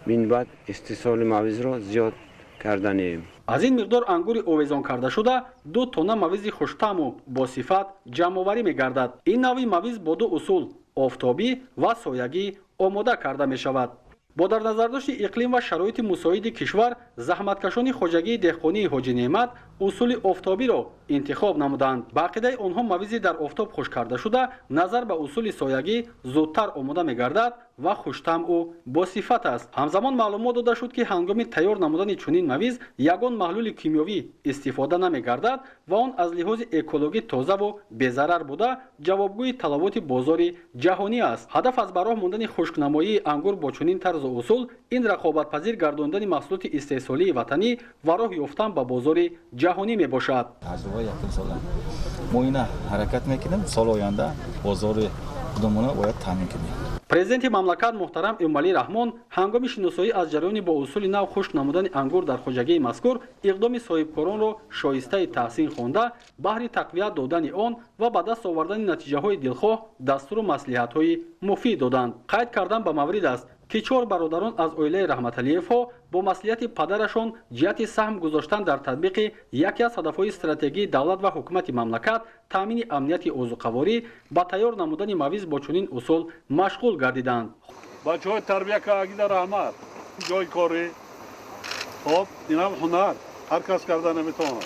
минбаъд истеҳсоли мавизро зиёд карданем. аз ин миқдор ангури овезон карда шуда 2 тонна мавизи хуштаму босифат ҷамъоварӣ мегардад. ин навъи мавиз бо 2 усул офтобӣ ва соягӣ омода карда мешавад. бо дар назардошти иқлим ва шароити мусоиди кишвар заҳматкашони хоҷагии деҳқонии ҳоҷӣ неъмат усули офтобиро интихоб намуданд. ба ақидаи онҳо мавизи дар офтоб хушк карда шуда назар ба усули соягӣ зудтар омода мегардад ва хуштамъу босифат аст. ҳамзамон маълумот дода шуд ки ҳангоми тайёр намудани чунин мавиз ягон маҳлули кимиёвӣ истифода намегардад ва он аз лиҳози экологӣ тозаву безарар буда ҷавобгӯи талаботи бозори ҷаҳонӣ аст. ҳадаф аз ба роҳ мондани хушкнамоии ангур бо чунин тарзу усул ин рақобатпазир гардондани маҳсулоти истеҳсолии ватанӣ ва роҳ ёфтан ба бозори ҷаҳонӣ мебошад. таҷрибаи якум сола мо ина ҳаракат мекунем, соли оянда бозори худамона бояд таъмин кунем. президенти мамлакат муҳтарам эмомалӣ раҳмон ҳангоми шиносоӣ аз ҷараёни бо усули нав хушк намудани ангур дар хоҷагии мазкур иқдоми соҳибкоронро шоистаи таҳсин хонда баҳри тақвият додани он ва ба даст овардани натиҷаҳои дилхоҳ дастуру маслиҳатҳои муфид доданд. қайд кардан ба маврид аст ки 4 бародарон аз оилаи раҳматалиевҳо бо маслиҳати падарашон ҷиҳати саҳм гузоштан дар татбиқи яке аз ҳадафҳои стратегии давлат ва ҳукумати мамлакат таъмини амнияти озуқаворӣ ба тайёр намудани мавиз бо чунин усул машғул гардиданд. بچه‌های تربیت کردن در رحمت جای کاری خب این هم هنر هر کس کردن نمیتونه.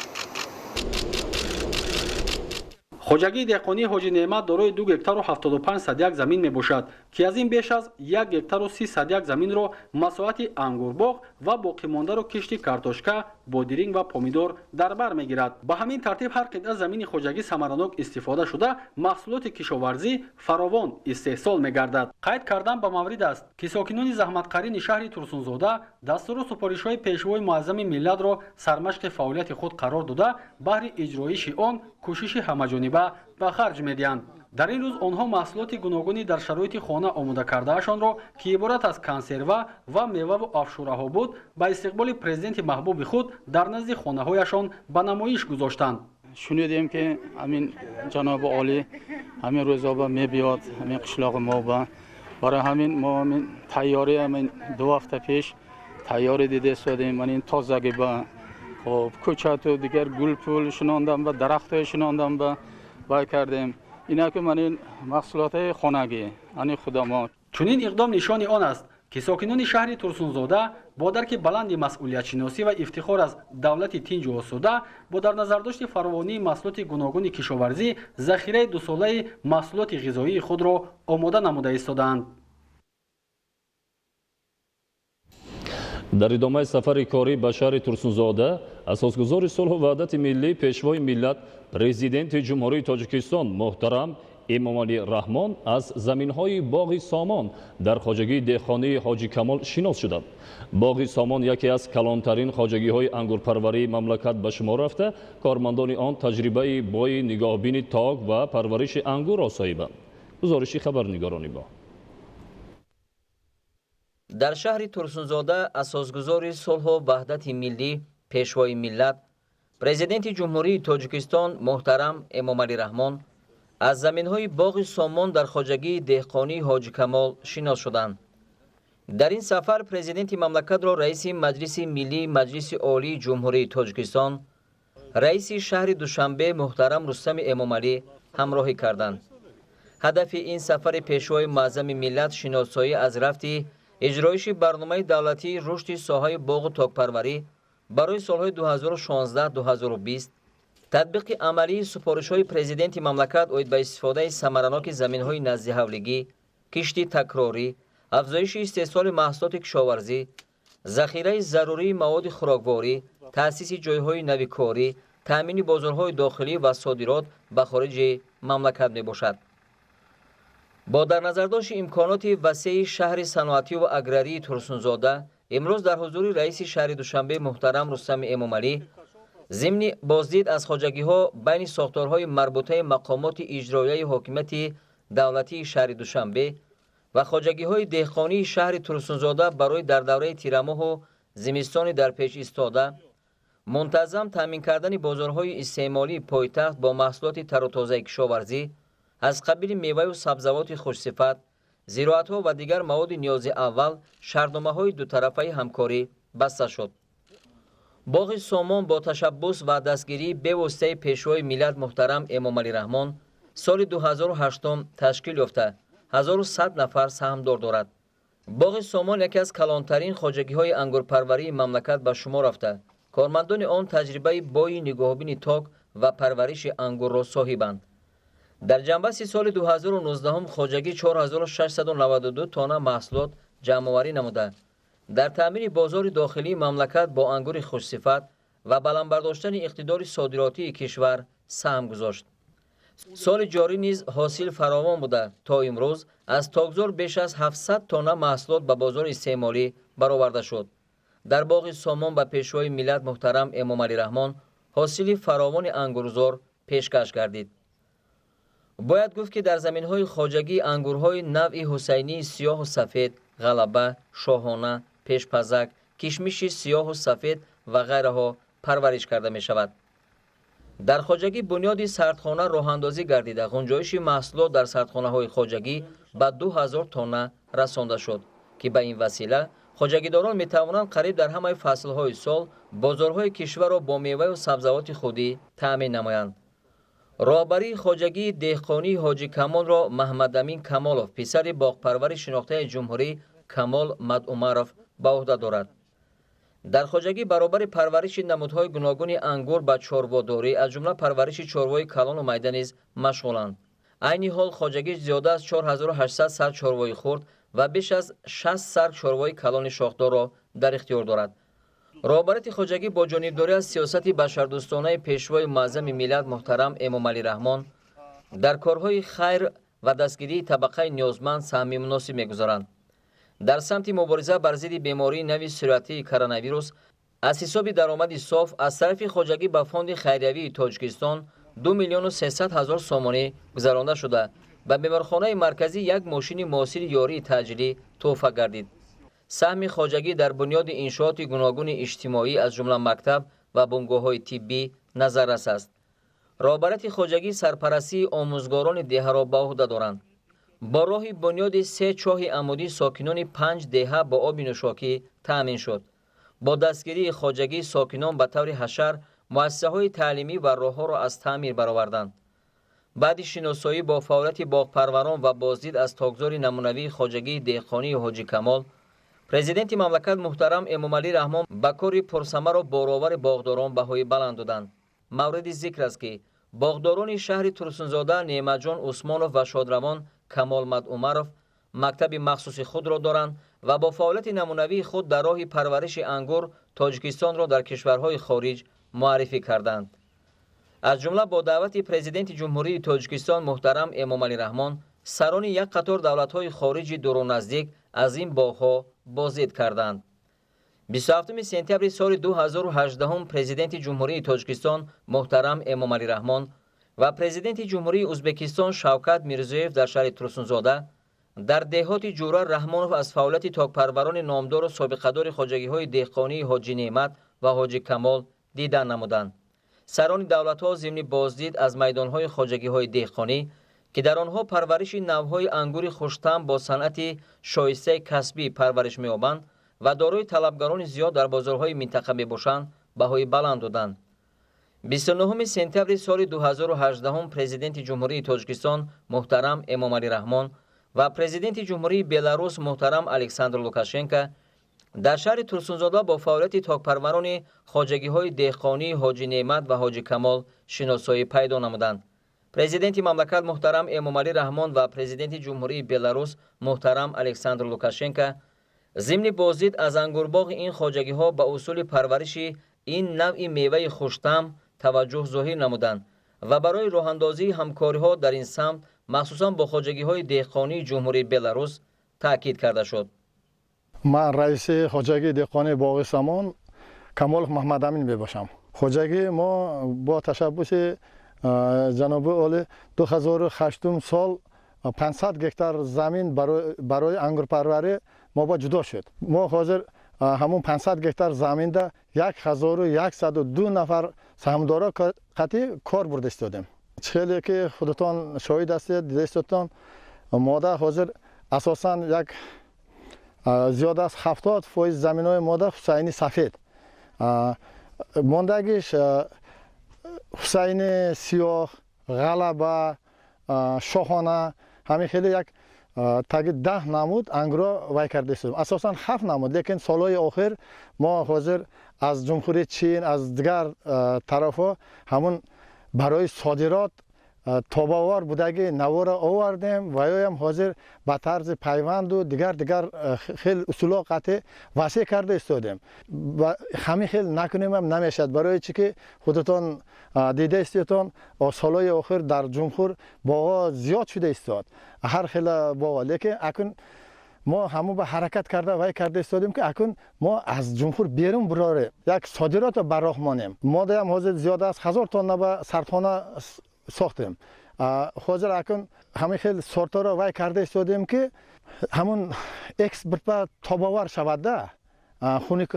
хоҷагии деҳқонии ҳоҷи неъмат дорои 2 гектару 75 садяк замин мебошад ки аз ин беш аз 1 гектару 30 садяк заминро масоати ангурбоғ ва боқимондаро кишти картошка бодиринг ва помидор дар бар мегирад. ба ҳамин тартиб ҳар қитъа замини хоҷагӣ самаранок истифода шуда маҳсулоти кишоварзӣ фаровон истеҳсол мегардад. қайд кардан ба маврид аст ки сокинони заҳматқарини шаҳри турсунзода дастуру супоришҳои пешвои муаззами миллатро сармашқи фаъолияти худ қарор дода баҳри иҷроиши он кӯшиши ҳамаҷониба ба харҷ медиҳанд. дар ин рӯз онҳо маҳсулоти гуногуни дар шароити хона омода кардаашонро ки иборат аз консерва ва меваву афшураҳо буд ба истиқболи президенти маҳбуби худ дар назди хонаҳояшон ба намоиш гузоштанд. шунидем ки ҳамин ҷаноби олӣ ҳамин рӯзоба мебиёд ҳамин қишлоғи мо ба барои ҳамин мо ҳамин тайёри ҳамин 2 ҳафта пеш тайёри дида истодем ҳамин тозагӣ ба хоб кӯчату дигар гулпул шинондам ба дарахтҳои шинондам ба кардем. инаку манин маҳсулотаи хонагӣ ани худомо. чунин иқдом нишони он аст ки сокинони шаҳри турсунзода бо дарки баланди масъулиятшиносӣ ва ифтихор аз давлати тинҷу осуда бо дар назардошти фаровонии маҳсулоти гуногуни кишоварзӣ захираи дусолаи маҳсулоти ғизоии худро омода намуда истодаанд. дар идомаи сафари корӣ ба шаҳри турсунзода асосгузори сулҳу ваҳдати миллӣ пешвои миллат президенти ҷумҳурии тоҷикистон муҳтарам эмомалӣ раҳмон аз заминҳои боғи сомон дар хоҷагии деҳқонии ҳоҷи камол шинос шуданд. боғи сомон яке аз калонтарин хоҷагиҳои ангурпарварии мамлакат ба шумор рафта кормандони он таҷрибаи бои нигоҳбини тог ва парвариши ангур осоибанд. гузориши хабарнигорони бо дар шаҳри турсунзода асосгузори сулҳу ваҳдати миллӣ пешвои миллат президенти ҷумҳурии тоҷикистон муҳтарам эмомалӣ раҳмон аз заминҳои боғи сомон дар хоҷагии деҳқонии ҳоҷи камол шинос шуданд. дар ин сафар президенти мамлакатро раиси маҷлиси миллии маҷлиси олии ҷумҳурии тоҷикистон раиси шаҳри душанбе муҳтарам рустами эмомалӣ ҳамроҳӣ карданд. ҳадафи ин сафари пешвои муаззами миллат шиносоӣ аз рафти иҷроиши барномаи давлатии рушди соҳаи боғу токпарварӣ барои солҳои 2016-2020 татбиқи амалии супоришҳои президенти мамлакат оид ба истифодаи самараноки заминҳои наздиҳавлигӣ, кишти такрорӣ, афзоиши истеҳсоли маҳсулоти кишоварзӣ, захираи зарурии маводи хӯрокворӣ, таъсиси ҷойҳои нави корӣ, таъмини бозорҳои дохилӣ ва содирот ба хориҷи мамлакат мебошад. бо дар назардошти имконоти васеи шаҳри саноатию ва аграрии турсунзода имрӯз дар ҳузури раиси шаҳри душанбе муҳтарам рустами эмомалӣ зимни боздид аз хоҷагиҳо байни сохторҳои марбутаи мақомоти иҷроияи ҳокимияти давлатии шаҳри душанбе ва хоҷагиҳои деҳқонии шаҳри турсунзода барои дар давраи тирамоҳу зимистони дар пеш истода мунтаззам таъмин кардани бозорҳои истеъмолии пойтахт бо маҳсулоти тарутозаи кишоварзӣ аз қабили меваю сабзавоти хушсифат, зироатҳо ва дигар маводи ниёзи аввал шартномаҳои дутарафаи ҳамкорӣ баста шуд. боғи сомон бо ташаббус ва дастгирии бевоситаи пешвои миллат муҳтарам эмомалӣ раҳмон соли 2008 ташкил ёфта 1100 нафар саҳмдор дорад. боғи сомон яке аз калонтарин хоҷагиҳои ангурпарварии мамлакат ба шумор рафта кормандони он таҷрибаи бои нигоҳубини ток ва парвариши ангурро соҳибанд. дар ҷанбаси соли 2019 хоҷагӣ 4692 тонна маҳсулот ҷамъоварӣ намуда дар таъмини бозори дохилии мамлакат бо ангури хушсифат ва баландбардоштани иқтидори содиротии кишвар саҳм гузошт. соли ҷорӣ низ ҳосил фаровон буда то имрӯз аз тогзор беш аз 700 тонна маҳсулот ба бозори истеъмолӣ бароварда шуд. дар боғи сомон ба пешвои миллат муҳтарам эмомалӣ раҳмон ҳосили фаровони ангурзор пешкаш гардид. бояд гуфт ки дар заминҳои хоҷагӣ ангурҳои навъи ҳусайнии сиёҳу сафед, ғалаба, шоҳона, пешпазак, кишмиши сиёҳу сафед ва ғайраҳо парвариш карда мешавад. дар хоҷагӣ бунёди сардхона роҳандозӣ гардида ғунҷоиши маҳсулот дар сардхонаҳои хоҷагӣ ба 2000 тонна расонда шуд ки ба ин васила хоҷагидорон метавонанд қариб дар ҳамаи фаслҳои сол бозорҳои кишварро бо меваю сабзавоти худӣ таъмин намоянд. راهبری خواجگی دهقانی حاجی کمال را محمد امین کمالوف پسر باغپرور شناخته جمهوری کمال مدعومرов به عهده دارد. در خواجگی برابر پرورش نمودهای گوناگون انگور به چارواداری از جمله پرورش چاروای کلان و میده نیز مشغولند. عین حال خواجگی زیاده از 4800 سر چاروای خرد و بیش از 60 سر چاروای کلان شاخدار را در اختیار دارد. رهبری خواجگی با جانبداری از سیاست بشردوستانه پیشوای معظم ملت محترم امام علی رحمان در کارهای خیر و دستگیری طبقه نیازمند سهم مناسب می‌گذارند. در سمت مبارزه بر ضد بیماری نوی سرطانی کرونا ویروس از حساب درآمد صاف از طرف خواجگی به فوند خیریوی تاجیکستان 2,300,000 سومانی گذرانده شده و بیمارخانه مرکزی یک ماشین ماسیر یاری تجلی تحفه گردید. سهم خواجگی در بنیاد انشاءات گوناگون اجتماعی از جمله مکتب و بنگاه‌های طبی نظررس است. رهبری خواجگی سرپرستی آموزگاران دهه را به عهده دارند. با راه بنیاد 3 چاه عمودی ساکنان 5 دهه با آب نوشاکی تأمین شد. با دستگیری خواجگی ساکنان به طور حشر مؤسسه‌های تعلیمی و راه‌ها را از تعمیر برآوردند. بعد شناسایی با فعالیت باغپروران و بازدید از تاگزار نمونوی خواجگی دهقانی حاجی کمال، پرزیدنت مملکت محترم امام علی رحمان به کار پرثمر و بارآور باغداران بهای بلند دادند. مورد ذکر است که باغداران شهر ترسونزاده نعمت جان عثمانوف و شادروان کمال مدعومرov مکتب مخصوص خود را دارند و با فعالیت نمونوی خود در راه پرورش انگور تاجیکستان را در کشورهای خارج معرفی کردند. از جمله با دعوت پرزیدنت جمهوری تاجیکستان محترم امام علی رحمان سران یک قطار دولت‌های خارجی دور و نزدیک از این باغ‌ها بازدید کردند. 27 سپتامبر سال 2018 پرزیدنت جمهوری تاجیکستان محترم امام علی رحمان و پرزیدنت جمهوری ازبکستان شوکت میرزویف در شهر ترسونزاده در دهات جوره رحمانوف از فعالیت تاکپروران نامدار و سابقه‌دار خواجگی‌های دهقانی حاجی نعمت و حاجی کمال دیدن نمودند. سران دولت‌ها ضمن بازدید از میدان‌های خواجگی‌های دهقانی که در آنها پرورش نوهای انگور خوش‌طعم با صنعت شایسته کسبی پرورش می‌یابند و دارای طلبگران زیاد در بازارهای منطقه میباشند بهای بلند دادند. 29 سپتامبر سال 2018 پرزیدنت جمهوری تاجیکستان محترم امام علی رحمان و پرزیدنت جمهوری بلاروس محترم الکساندر لوکاشنکو در شهر ترسونزاده با فعالیت تاکپروران خواجگی‌های دهقانی حاجی نعمت و حاجی کمال شناسایی پیدا نمودند. پرزیدنت مملکت محترم امام علی رحمان و پرزیدنت جمهوری بلاروس محترم الکساندر لوکاشنکو ضمن بازدید از انگورباغ این خواجگی‌ها به اصول پرورش این نوع میوه خوش‌طعم توجه ظاهر نمودند و برای راه‌اندازی همکاری‌ها در این سمت مخصوصاً با خواجگی‌های دهقانی جمهوری بلاروس تاکید کرده شد. من رئیس خواجگی دهقانی باغ سامان کمال محمد امین میباشم. خواجگی ما با تشبس جناب عالی 2008 سال 500 گکتار زمین برای انگور پروری ما با جدا شد. ما حاضر همون 500 گکتار زمین ده 1102 نفر سهامدارا قطعی کار برده استادیم. چهلی که خودتان شاهد هستید دیده استادتان ماده حاضر اساساً یک زیاد از 70% زمین‌های ماده حسینی سفید ماندگیش حسینی سیاه غلبه شاهانه همین خیلی یک تاگی 10 نمود انگورا وای کرده استیم. اساساً 7 نمود لیکن سالهای آخر ما حاضر از جمهوری چین از دیگر طرفا همون برای صادرات توباوار بودگی نوارا آوردیم و هم حاضر به طرز پیوند و دیگر خیلی اصولا قطع وسیع کرده استادیم و همین خیلی نکنیم هم نمیشد برای چی که خودتان دیده استیتان سالهای آخر در جمهور باغا زیاد شده استاد هر خیلی باغا لیکن اکن ما همون به حرکت کرده وای کرده استادیم که اکن ما از جمهور بیرون براره یک صادرات براه مانیم ماده هم حاضر زیاد از 1000 تن به سرطانه ساختیم حاضر اکن همین خیلی سورتا را وای کرده استادیم که همون اکس برپا تاباور شود ده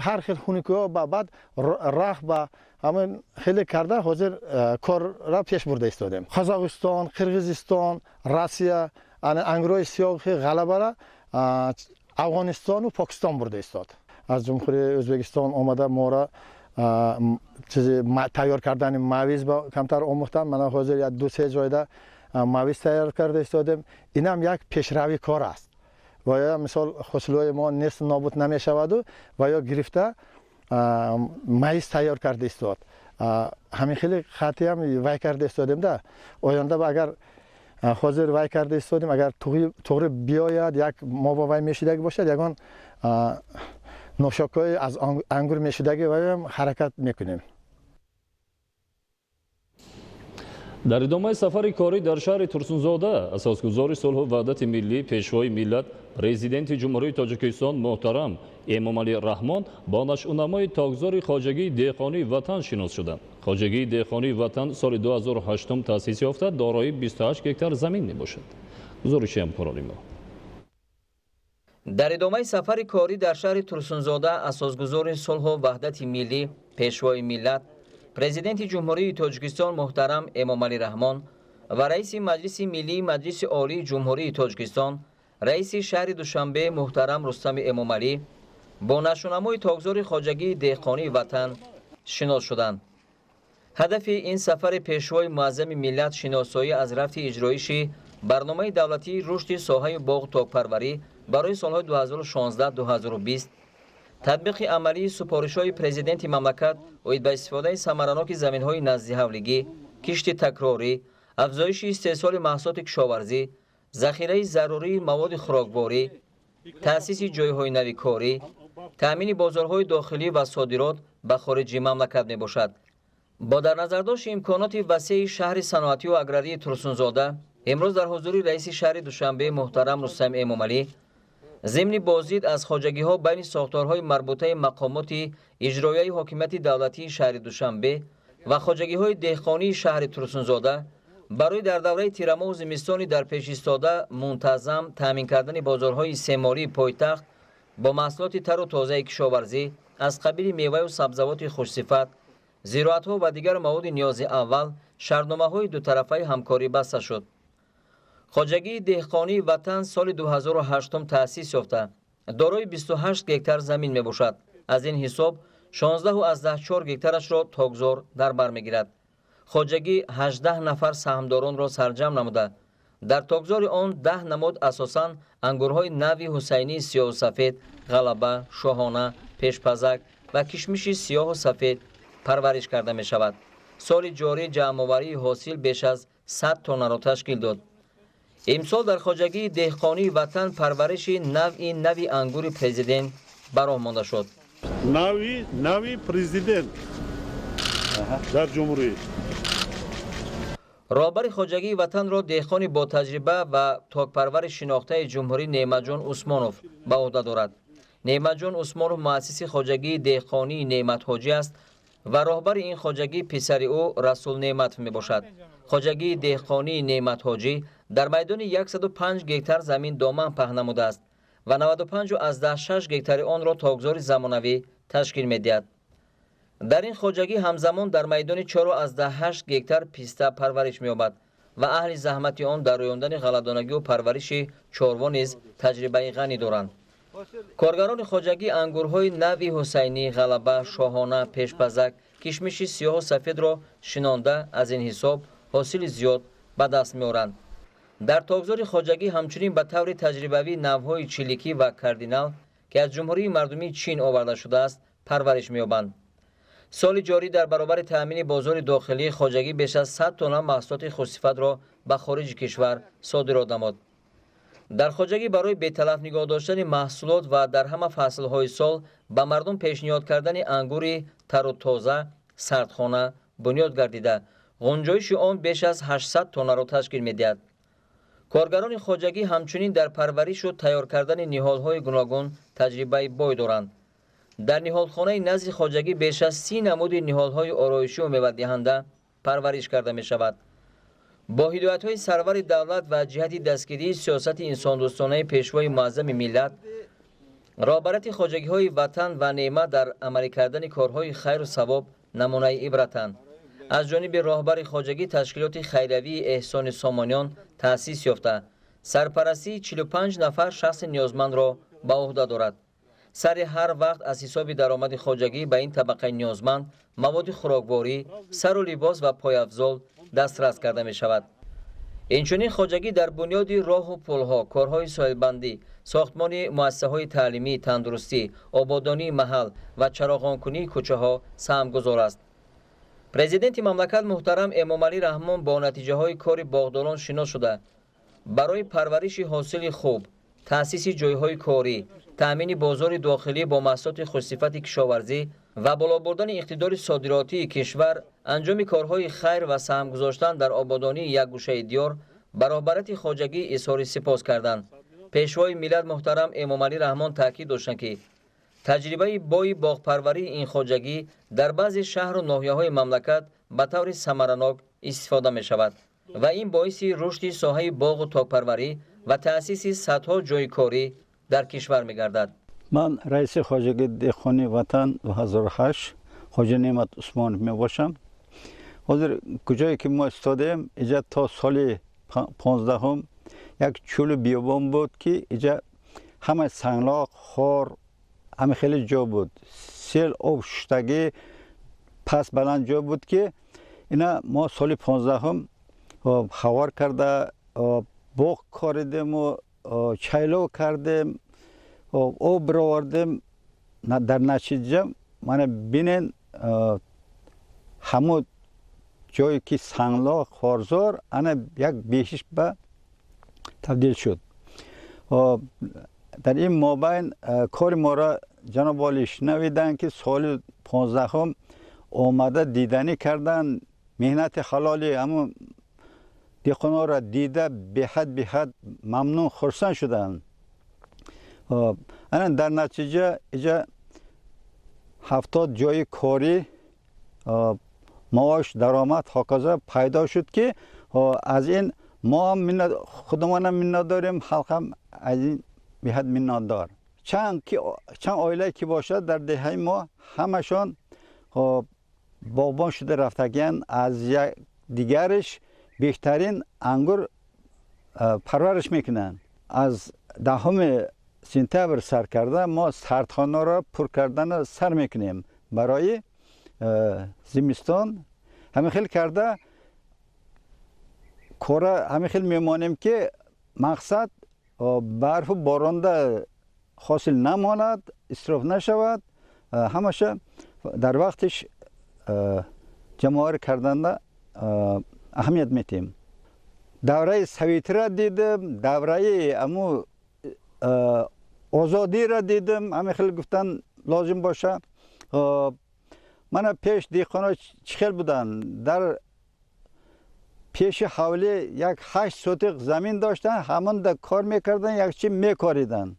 هر خیلی خونیکو ها بعد راه با همین خیلی کرده حاضر کار را پیش برده استادیم قزاقستان، قرغیزستان، روسیه انگورای سیاه غلبه را افغانستان و پاکستان برده استاد از جمهوری ازبکستان آمده ما را چیزی تیار کردن مویز با کمتر آموختم. من حاضر یک دو سه جایده مویز تیار کرده استادم. این هم یک پیشروی کار است و یا مثال حاصلات ما نیست نابود نمی شود و یا گرفته مویز تیار کرده استاد. همین خیلی خطی هم وای کرده استادم ده. آینده با اگر حاضر وای کرده استادیم اگر توری بیاید یک ما با وای میشیدگی باشد یگان نوشاکای از انگور میشیدگی وای هم حرکت میکنیم. در ادامه سفر کاری در شهر ترسونزاده اساسگزار صلح و وحدت ملی پیشوای ملت پرزیدنت جمهوری تاجیکستان محترم امامعلی رحمان با نشأه‌نمای تاگزار خواجگی دهقانی وطن شناس شدند. خواجگی دهقانی وطن سال 2008 تأسیس یافته دارای 28 هکتار زمین میباشد. گزارش همکاران ما. در ادامه سفر کاری در شهر ترسونزاده اساسگزار صلح و وحدت ملی پیشوای ملت پرزیدنت جمهوری تاجیکستان محترم امامعلی رحمان و رئیس مجلس ملی مجلس عالی جمهوری تاجیکستان رئیس شهر دوشنبه محترم رستم امامعلی با نشأه‌نمای تاگزار خواجگی دهقانی وطن شناس شدند. هدف این سفر پیشوای معظم ملت شناسایی از رفت اجرایشی برنامه دولتی رشد ساحه باغ تاک‌پروری برای سالهای 2016-2020 تطبیق عملی سپارش‌های پرزیدنت مملکت اوید به استفاده ثمرناک زمین‌های نزد حولگی، کشت تکراری، افزایش استحصال محصولات کشاورزی، ذخیره ضروری مواد خوراکباری، تأسیس جای‌های نوی کاری، تأمین بازارهای داخلی و صادرات به خارج مملکت میباشد. با در نظر داشت امکانات وسیع شهر صنعتی و اگراری ترسونزاده امروز در حضور رئیس شهر دوشنبه محترم رستم امامعلی ضمن بازدید از خواجگی‌ها بین ساختارهای مربوطه مقامات اجرایی حاکمیت دولتی شهر دوشنبه و خواجگی‌های دهقانی شهر ترسونزاده برای در دوره تیرماه و زمستانی در پیش ایستاده منتظم تامین کردن بازارهای سه‌ماهه پایتخت با محصولات تر و تازه کشاورزی از قبیل میوه و سبزیجات خوش‌صفت، زراعت‌ها و دیگر مواد نیاز اول شرطنامه‌های دو طرفه همکاری بسته شد. خواجگی دهقانی وطن سال 2008 تأسیس یافته دارای 28 هکتار زمین میباشد. از این حساب 16.4 هکتارش را تاگزار در بر میگیرد. خواجگی 18 نفر سهامداران را سرجم نموده در تاگزار آن 10 نماد اساساً انگورهای نوی حسینی سیاه و سفید، غلبه، شاهانه، پیشپزک و کشمش سیاه و سفید پرورش کرده می شود. سال جاری جمع‌آوری حاصل بیش از 100 تن را تشکیل داد. امسال در خواجگی دهقانی وطن پرورش نوی انگور پرزیدنت برآ مانده شد. نوی پرزیدنت در جمهوری رهبر خواجگی وطن را دهقانی با تجربه و تاک‌پرور شناخته جمهوری نعمت جان عثمانوف به عهده دارد. نعمت جان عثمانوف مؤسس خواجگی دهقانی نعمت حاجی است و رهبر این خواجگی پسر او رسول نعمت می باشد. خواجگی دهقانی نعمت حاجی در میدان 105 هکتار زمین دامن پهن نموده است و 95.6 هکتار آن را تاگزار زمانوی تشکیل می‌دهد. در این خواجگی همزمان در میدان 4.8 هکتار پیسته پرورش می‌یابد و اهل زحمت آن در رویاندن غله‌دانگی و پرورش چاروا نیز تجربه غنی دارند. کارگران خواجگی انگورهای نوی حسینی، غلبه، شاهانه، پیشپزک، کشمش سیاه و سفید را شنانده از این حساب حاصل زیاد به دست می‌آورند. در تاگزار خواجگی همچنین به طور تجربوی نوهای چیلیکی و کاردینال که از جمهوری مردمی چین آورده شده است پرورش می‌یابند. سال جاری در برابر تأمین بازار داخلی خواجگی بیش از 100 تن محصولات خوش‌صفت را به خارج کشور صادرات نمود. در خواجگی برای بی‌تلف نگاه داشتن محصولات و در همه فصل‌های سال به مردم پیشنهاد کردن انگور تر و تازه سردخانه بنیاد گردیده غنجایش آن بیش از 800 تن را تشکیل می‌دهد. کارگران خواجگی همچنین در پرورش و تیار کردن نهال‌های گوناگون تجربه بای دارند. در نهالخانه نزد خواجگی بیش از 30 نمود نهال‌های آرایشی و میوه‌دهنده پرورش کرده می‌شود. با هدایت‌های سرور دولت و جهت دستگیری سیاست انسان‌دوستانه پیشوای معظم ملت، رهبرت خواجگی‌های وطن و نعمت در عملی کردن کارهای خیر و ثواب نمونه عبرتند. از جانب رهبر خواجگی تشکیلات خیریوی احسان سامانیان تأسیس یافته سرپرستی 45 نفر شخص نیازمند را به عهده دارد. سر هر وقت از حساب درآمد خواجگی به این طبقه نیازمند مواد خوراکواری، سر و لباس و پایافزال دسترس کرده می شود. اینچنین خواجگی در بنیاد راه و پلها، کارهای ساحلبندی، ساختمان مؤسسه‌های تعلیمی، تندرستی، آبادانی محل و چراغانکنی کوچه ها سهمگذار است. پرزیدنت مملکت محترم امامعلی رحمان با نتیجه های کار باغداران شناس شده برای پرورش حاصل خوب، تأسیس جایهای کاری، تأمین بازار داخلی با محصولات خوشصفت کشاورزی و بالا بردن اقتدار صادراتی کشور، انجام کارهای خیر و سهم گذاشتن در آبادانی یک گوشه دیار برابرت خواجگی اظهار سپاس کردند. پیشوای ملت محترم امامعلی رحمان تاکید داشتند که تجربه بای باغپروری این خواجگی در بعضی شهر و ناحیه‌های مملکت به طور ثمرناک استفاده می شود و این باعث رشد ساحه باغ و تاکپروری و تأسیس صدها جای کاری در کشور می گردد. من رئیس خواجگی دهقانی وطن 2008 خواجه نعمت عثمان می باشم. حاضر کجایی که ما استادیم اینجا تا سال 15 یک چول بیابان بود که اینجا همه سنگلاق، خار، همه خیلی جا بود. سیل آب شدگی پس بلند جا بود که اینا ما سال 15 خوار کرده باغ کردیم و چایلو کردیم و آب را آوردیم. در نتیجه من بینین همون جایی که سنگلاق خارزار انا یک بیشش به تبدیل شد. در این مابین کار ما را جناب والی شنویدن که سال 15 آمده دیدنی کردن، مهنت حلالی همون دهقانا را دیده به حد ممنون خرسند شدن. در نتیجه اینجا 70 جای کاری، معاش، درآمد هاکذا پیدا شد که از این ما هم خودمان هم منت داریم، خلق هم از این به حد منت دار. چند عائله که باشد در دهه ما همشان باغبان شده رفتگین، از یک دیگرش بهترین انگور پرورش میکنن. از 10 سپتامبر سر کرده ما سردخانه را پر کردن سر میکنیم برای زمستان. همین خیلی کرده کورا همین خیلی میمانیم که مقصد برف و باران حاصل نماند، اسراف نشود، همشه در وقتش جمع کردن اهمیت میتیم. دوره سویت را دیدم، دوره امو آزادی را دیدم، همین خیلی گفتن لازم باشه. من پیش دیخانا چخیل بودن، در پیش حوالی یک 8 سوتق زمین داشتن، همون در کار میکردن، یک چی میکاریدن.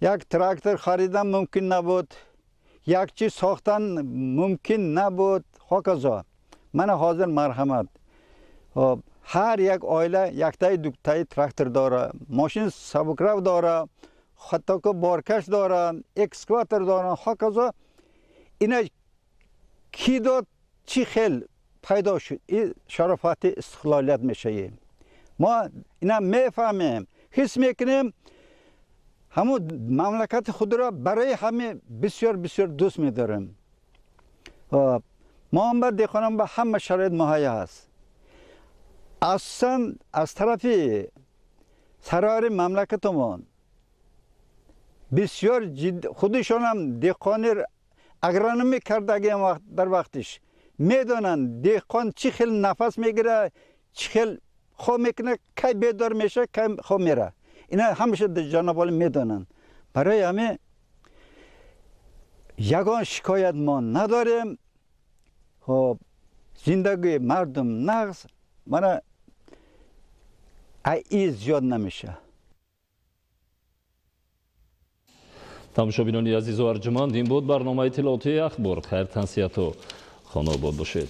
یک تراکتور خریدن ممکن نبود، یک چی ساختن ممکن نبود، هاکذا. من حاضر مرحمت. هر یک عائله یک تای دو تای تراکتور داره، ماشین سبکرو داره، حتی که بارکش داره، اکسکواتر داره، هاکذا. اینا کی داد چی خیل پیدا شد؟ این شرافت استقلالیت میشه. ما اینا میفهمیم، حس میکنیم، همون مملکت خود را برای همه بسیار بسیار دوست میداریم. ما هم باید دیخوانم به همه شرایط مهیا هست. اصلا از طرف سرار مملکتمان بسیار خودشان هم دیخوانی اگرانومی کردگی در وقتش میدونن دیخوان چی خیلی نفس میگیره، چی خیلی خواه میکنه، کی بیدار میشه، کی خواه میره. اینا همیشه جناب والی میدونن. برای همه یگان شکایت ما نداریم. زندگی مردم نقص من ای زیاد نمیشه. тамошобинони азизу арҷуманд, ин буд барномаи иттилооти ахбор. хайр, тансияту хонобод бошед.